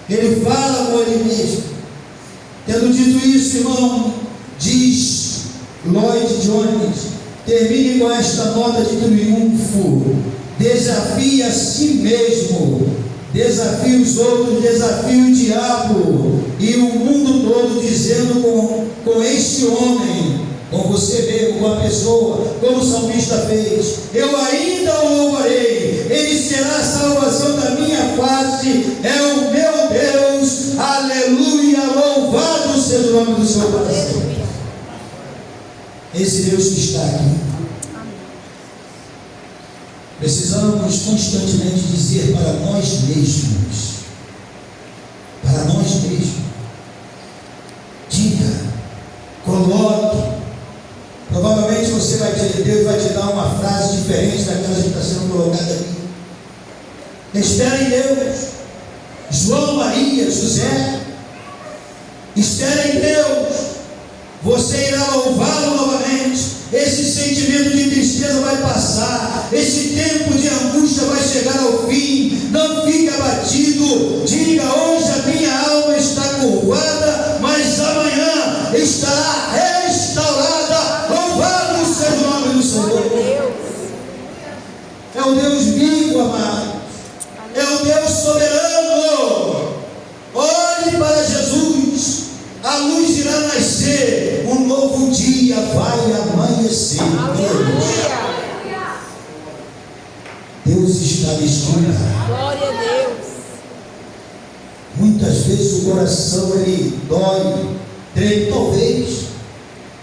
Ele fala com ele mesmo. Tendo dito isso, irmão, diz Lloyd Jones, termine com esta nota de triunfo: desafie a si mesmo, desafie os outros, desafie o diabo e o mundo todo, dizendo com este homem, com você mesmo, com a pessoa, como o salmista fez: eu ainda o louvarei, ele será a salvação da minha face, é o meu Deus, aleluia, louvado seja o nome do Senhor para sempre. Esse Deus que está aqui. Precisamos constantemente dizer para nós mesmos, diga, coloque. Provavelmente Deus vai te dar uma frase diferente daquela que está sendo colocada aqui. Espera em Deus. João, Maria, José, espera em Deus. Você irá louvá-lo novamente. Esse sentimento de tristeza vai passar. Esse tempo de angústia vai chegar ao fim. Não fique abatido. Diga: hoje a minha alma está curvada, mas amanhã estará restaurada. Louvado seja o nome do Senhor. É o Deus vivo, amado. É o Deus está neste lugar. Glória a Deus. Muitas vezes o coração ele dói, treme. Talvez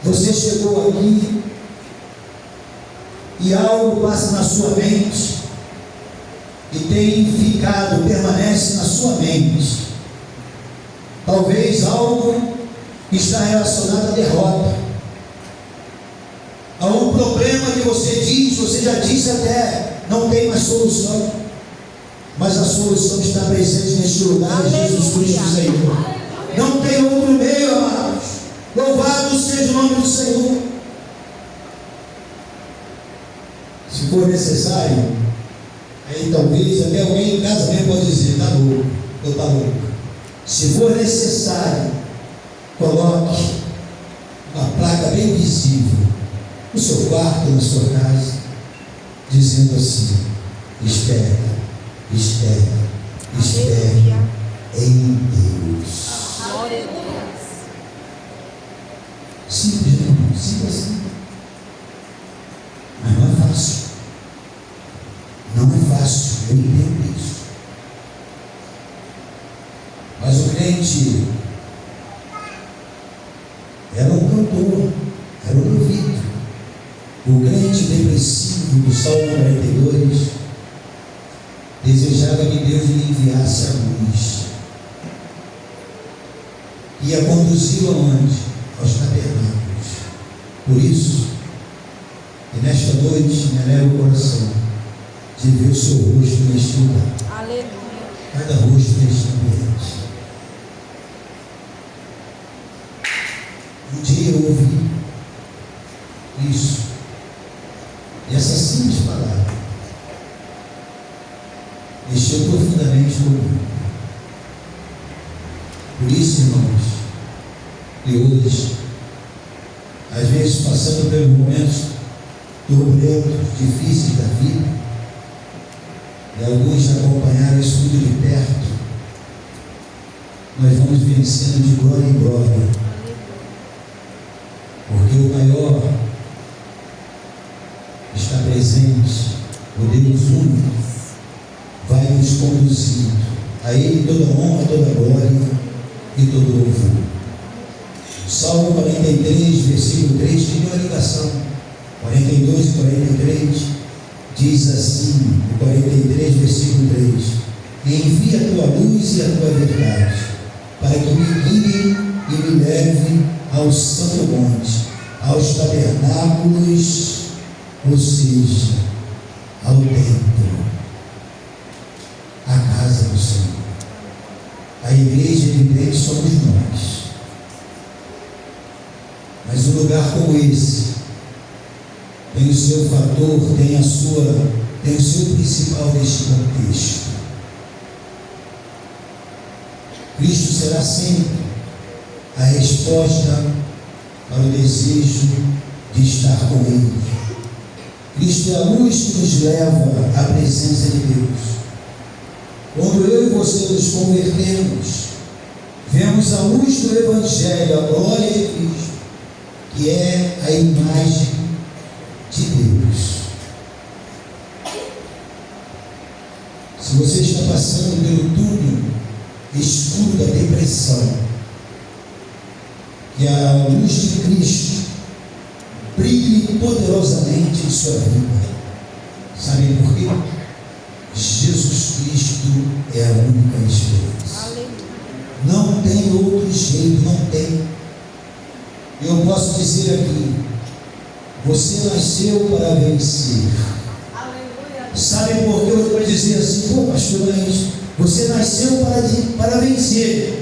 você chegou aqui e algo passa na sua mente e tem ficado, permanece na sua mente. Talvez algo que está relacionado à derrota, a um problema que você já disse até, não tem mais solução, mas a solução está presente neste lugar, Jesus Cristo Senhor. Não tem outro meio, amados. Louvado seja o nome do Senhor. Se for necessário, aí talvez até alguém em casa mesmo pode dizer, está louco, ou está louco. Se for necessário, coloque uma placa bem visível no seu quarto, na sua casa, dizendo assim: espera, espera, espera em Deus. Glória a Deus. Simples, irmão, simples assim. Mas não é fácil. Não é fácil, eu entendo isso. Mas o crente era um cantor, era um ouvido. O crente depressivo do Salmo 42 desejava que Deus lhe enviasse a luz. Ia conduzi-lo aonde? Aos tabernáculos. Por isso, e nesta noite me eleva o coração de ver o seu rosto neste lugar. Aleluia. Cada rosto neste ambiente. Um dia eu ouvi isso, e essa simples palavra mexeu profundamente comigo. Por isso, irmãos, e hoje, às vezes passando pelos momentos turbulentos, difíceis da vida, e alguns acompanharam isso muito de perto, nós vamos vencendo de glória em glória. Porque o maior está presente, o Deus único vai nos conduzindo a Ele toda honra, toda glória e todo louvor. Salmo 43, versículo 3, tem uma ligação. 42 e 43 diz assim, o 43, versículo 3: envia a tua luz e a tua verdade, para que me guie e me leve ao santo monte, aos tabernáculos, ou seja, ao templo, à casa do Senhor. A igreja evidente somos nós. Mas um lugar como esse tem o seu fator, tem o seu principal neste contexto. Cristo será sempre a resposta para o desejo de estar com Ele. Cristo é a luz que nos leva à presença de Deus. Quando eu e você nos convertemos, vemos a luz do Evangelho, a glória de Cristo, que é a imagem de Deus. Se você está passando pelo túnel escuro da depressão, que a luz de Cristo brilhe poderosamente em sua vida. Sabe por quê? Jesus Cristo é a única esperança. Aleluia. Não tem outro jeito, não tem. Eu posso dizer aqui, você nasceu para vencer. Aleluia. Sabe por que eu vou dizer assim? Pô, pastor, é isso. Você nasceu para vencer.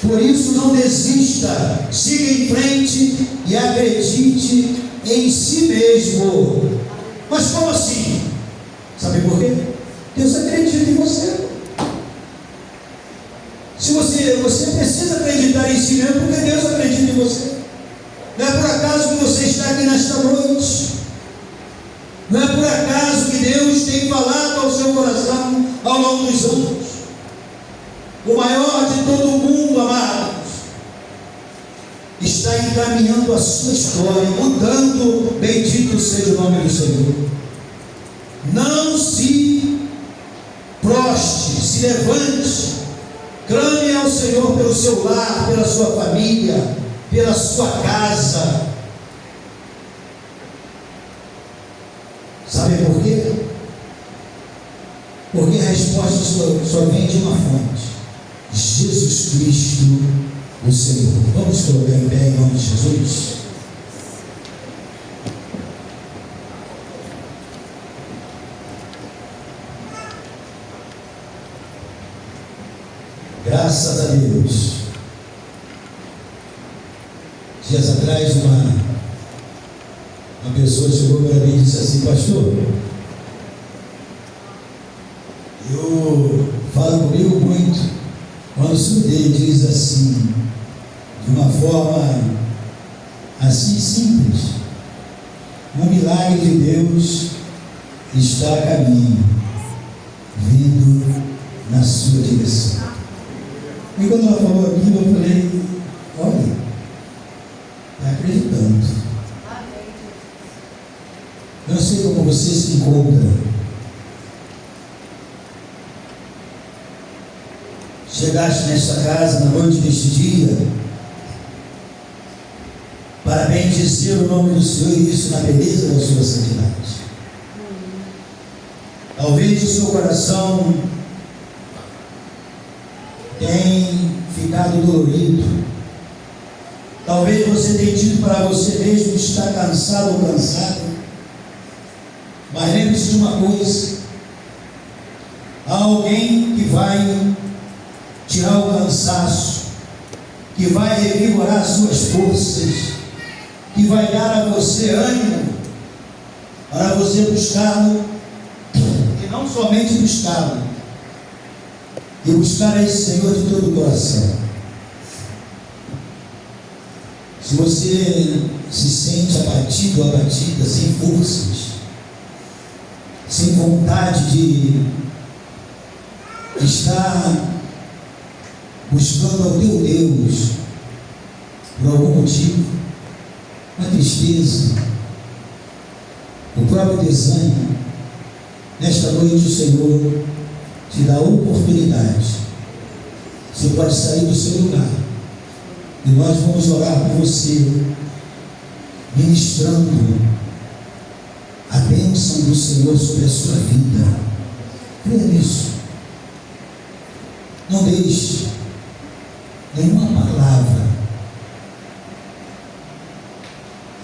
Por isso não desista, siga em frente e acredite em si mesmo. Mas como assim? Sabe por quê? Deus acredita em você. Se você precisa acreditar em si mesmo, porque Deus acredita em você. Não é por acaso que você está aqui nesta noite. Não é por acaso que Deus tem falado ao seu coração ao longo dos anos. O maior de todo o mundo, amados, está encaminhando a sua história, mudando, bendito seja o nome do Senhor. Não se proste, se levante, clame ao Senhor pelo seu lar, pela sua família, pela sua casa. Sabe por quê? Porque a resposta só vem de uma fonte: Jesus Cristo, o Senhor. Vamos colocar em pé em nome de Jesus. Graças a Deus. Dias atrás, uma pessoa chegou para mim e disse assim: pastor, eu falo comigo muito quando o senhor diz assim, de uma forma assim simples: um milagre de Deus está a caminho, vindo na sua direção. E quando ela falou aquilo, eu falei: olha, está acreditando. Eu não sei como você se encontra. Chegaste nesta casa na noite deste dia para bendizer o nome do Senhor, e isso na beleza da sua santidade. Talvez o seu coração tem ficado dolorido. Talvez você tenha dito para você mesmo estar cansado ou cansado. Mas lembre-se de uma coisa: há alguém que vai tirar o cansaço, que vai revigorar as suas forças, que vai dar a você ânimo para você buscá-lo, e não somente buscá-lo, e buscar a esse Senhor de todo o coração. Se você se sente abatido ou abatida, sem forças, sem vontade de estar buscando ao teu Deus por algum motivo, uma tristeza, o próprio desânimo, nesta noite o Senhor te dá a oportunidade. Você pode sair do seu lugar e nós vamos orar por você, ministrando a bênção do Senhor sobre a sua vida. Creia nisso. Não deixe nenhuma palavra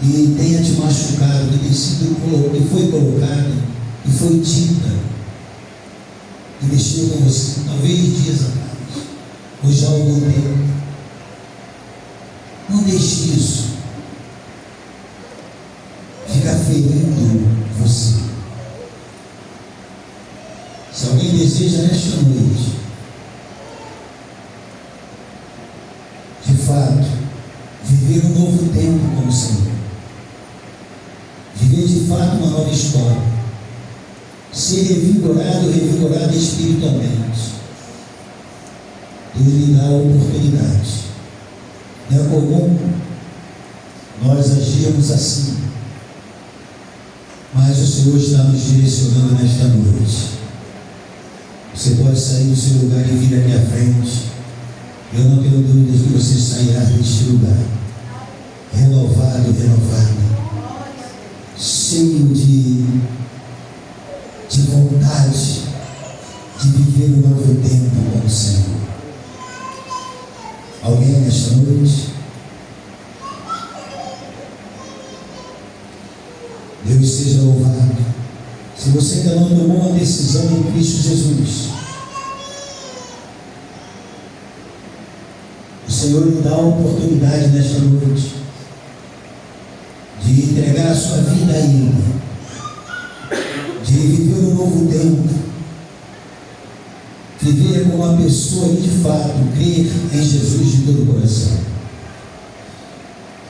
que tenha te machucado, que foi colocada, que foi dita, que mexeu com você, talvez dias atrás, ou já há algum tempo. Não deixe isso ficar ferindo você. Se alguém deseja nesta noite, de fato, viver um novo tempo com o Senhor, viver de fato uma nova história, ser revigorado espiritualmente, Deus lhe dá a oportunidade. Não é comum nós agirmos assim, mas o Senhor está nos direcionando nesta noite. Você pode sair do seu lugar e vir aqui à frente. Eu não tenho dúvidas que você sairá deste lugar renovado, cheio de vontade de viver um novo tempo com o Senhor. Alguém nesta noite? Deus seja louvado. Se você ainda não tomou uma decisão em Cristo Jesus, o Senhor lhe dá a oportunidade nesta noite de entregar a sua vida a Ele, de viver um novo tempo, viver como uma pessoa que de fato crê em Jesus de todo o coração.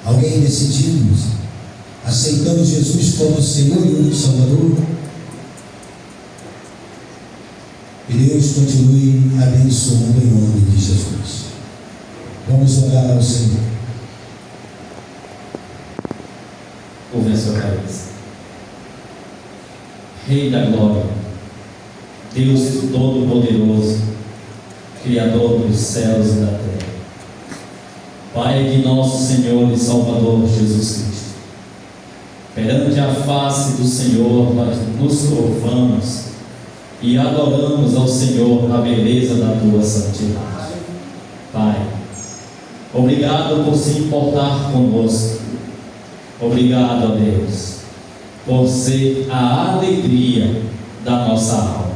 Alguém decidido, aceitando Jesus como Senhor e único Salvador? Que Deus continue abençoando em nome de Jesus. Vamos orar ao Senhor. Ouve a sua cabeça. Rei da glória, Deus Todo-Poderoso, Criador dos céus e da terra, Pai de nosso Senhor e Salvador Jesus Cristo, perante a face do Senhor nós nos curvamos e adoramos ao Senhor na beleza da Tua santidade. Pai, obrigado por se importar conosco. Obrigado, ó Deus, por ser a alegria da nossa alma.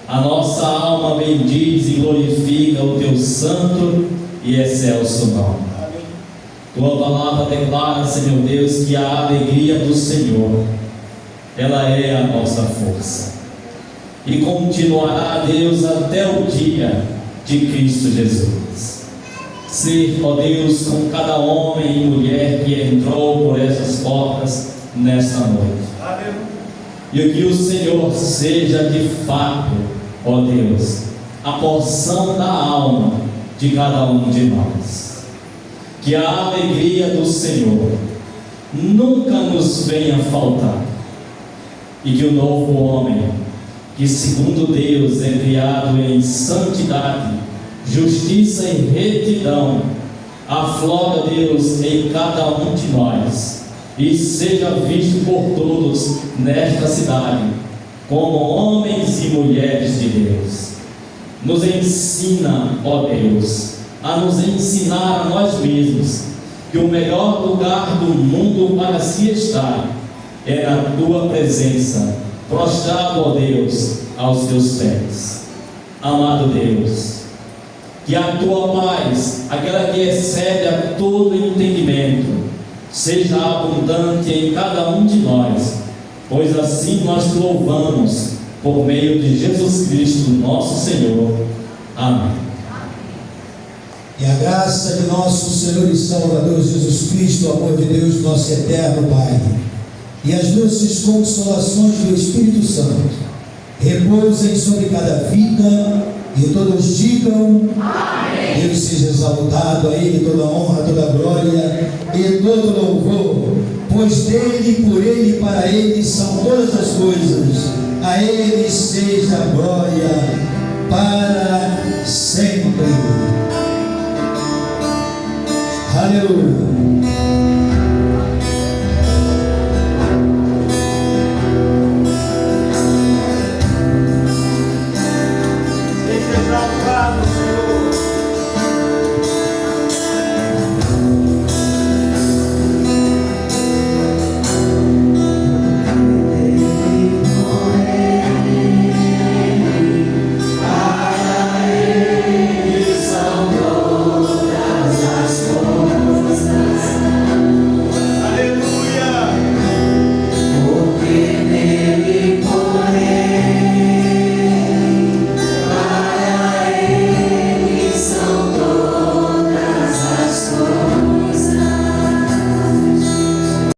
A nossa alma bendiz e glorifica o Teu santo e excelso nome. Tua palavra declara, Senhor Deus, que a alegria do Senhor, ela é a nossa força. E continuará, Deus, até o dia de Cristo Jesus. Ser, ó Deus, com cada homem e mulher que entrou por essas portas nesta noite. E que o Senhor seja de fato, ó Deus, a porção da alma de cada um de nós. Que a alegria do Senhor nunca nos venha faltar. E que o novo homem, que segundo Deus é criado em santidade, justiça e retidão, aflora, Deus, em cada um de nós, e seja visto por todos nesta cidade como homens e mulheres de Deus. Nos ensina, ó Deus, a nos ensinar a nós mesmos que o melhor lugar do mundo para se estar é na Tua presença, prostrado, ó Deus, aos Teus pés. Amado Deus, que a Tua paz, aquela que excede a todo entendimento, seja abundante em cada um de nós, pois assim nós te louvamos por meio de Jesus Cristo, nosso Senhor. Amém. E a graça de nosso Senhor e Salvador Jesus Cristo, o amor de Deus, nosso eterno Pai, e as doces consolações do Espírito Santo repousem sobre cada vida, e todos digam amém. Deus seja exaltado, a Ele toda honra, toda glória e todo louvor, pois dele, por Ele e para Ele são todas as coisas. A Ele seja a glória para sempre. Aleluia.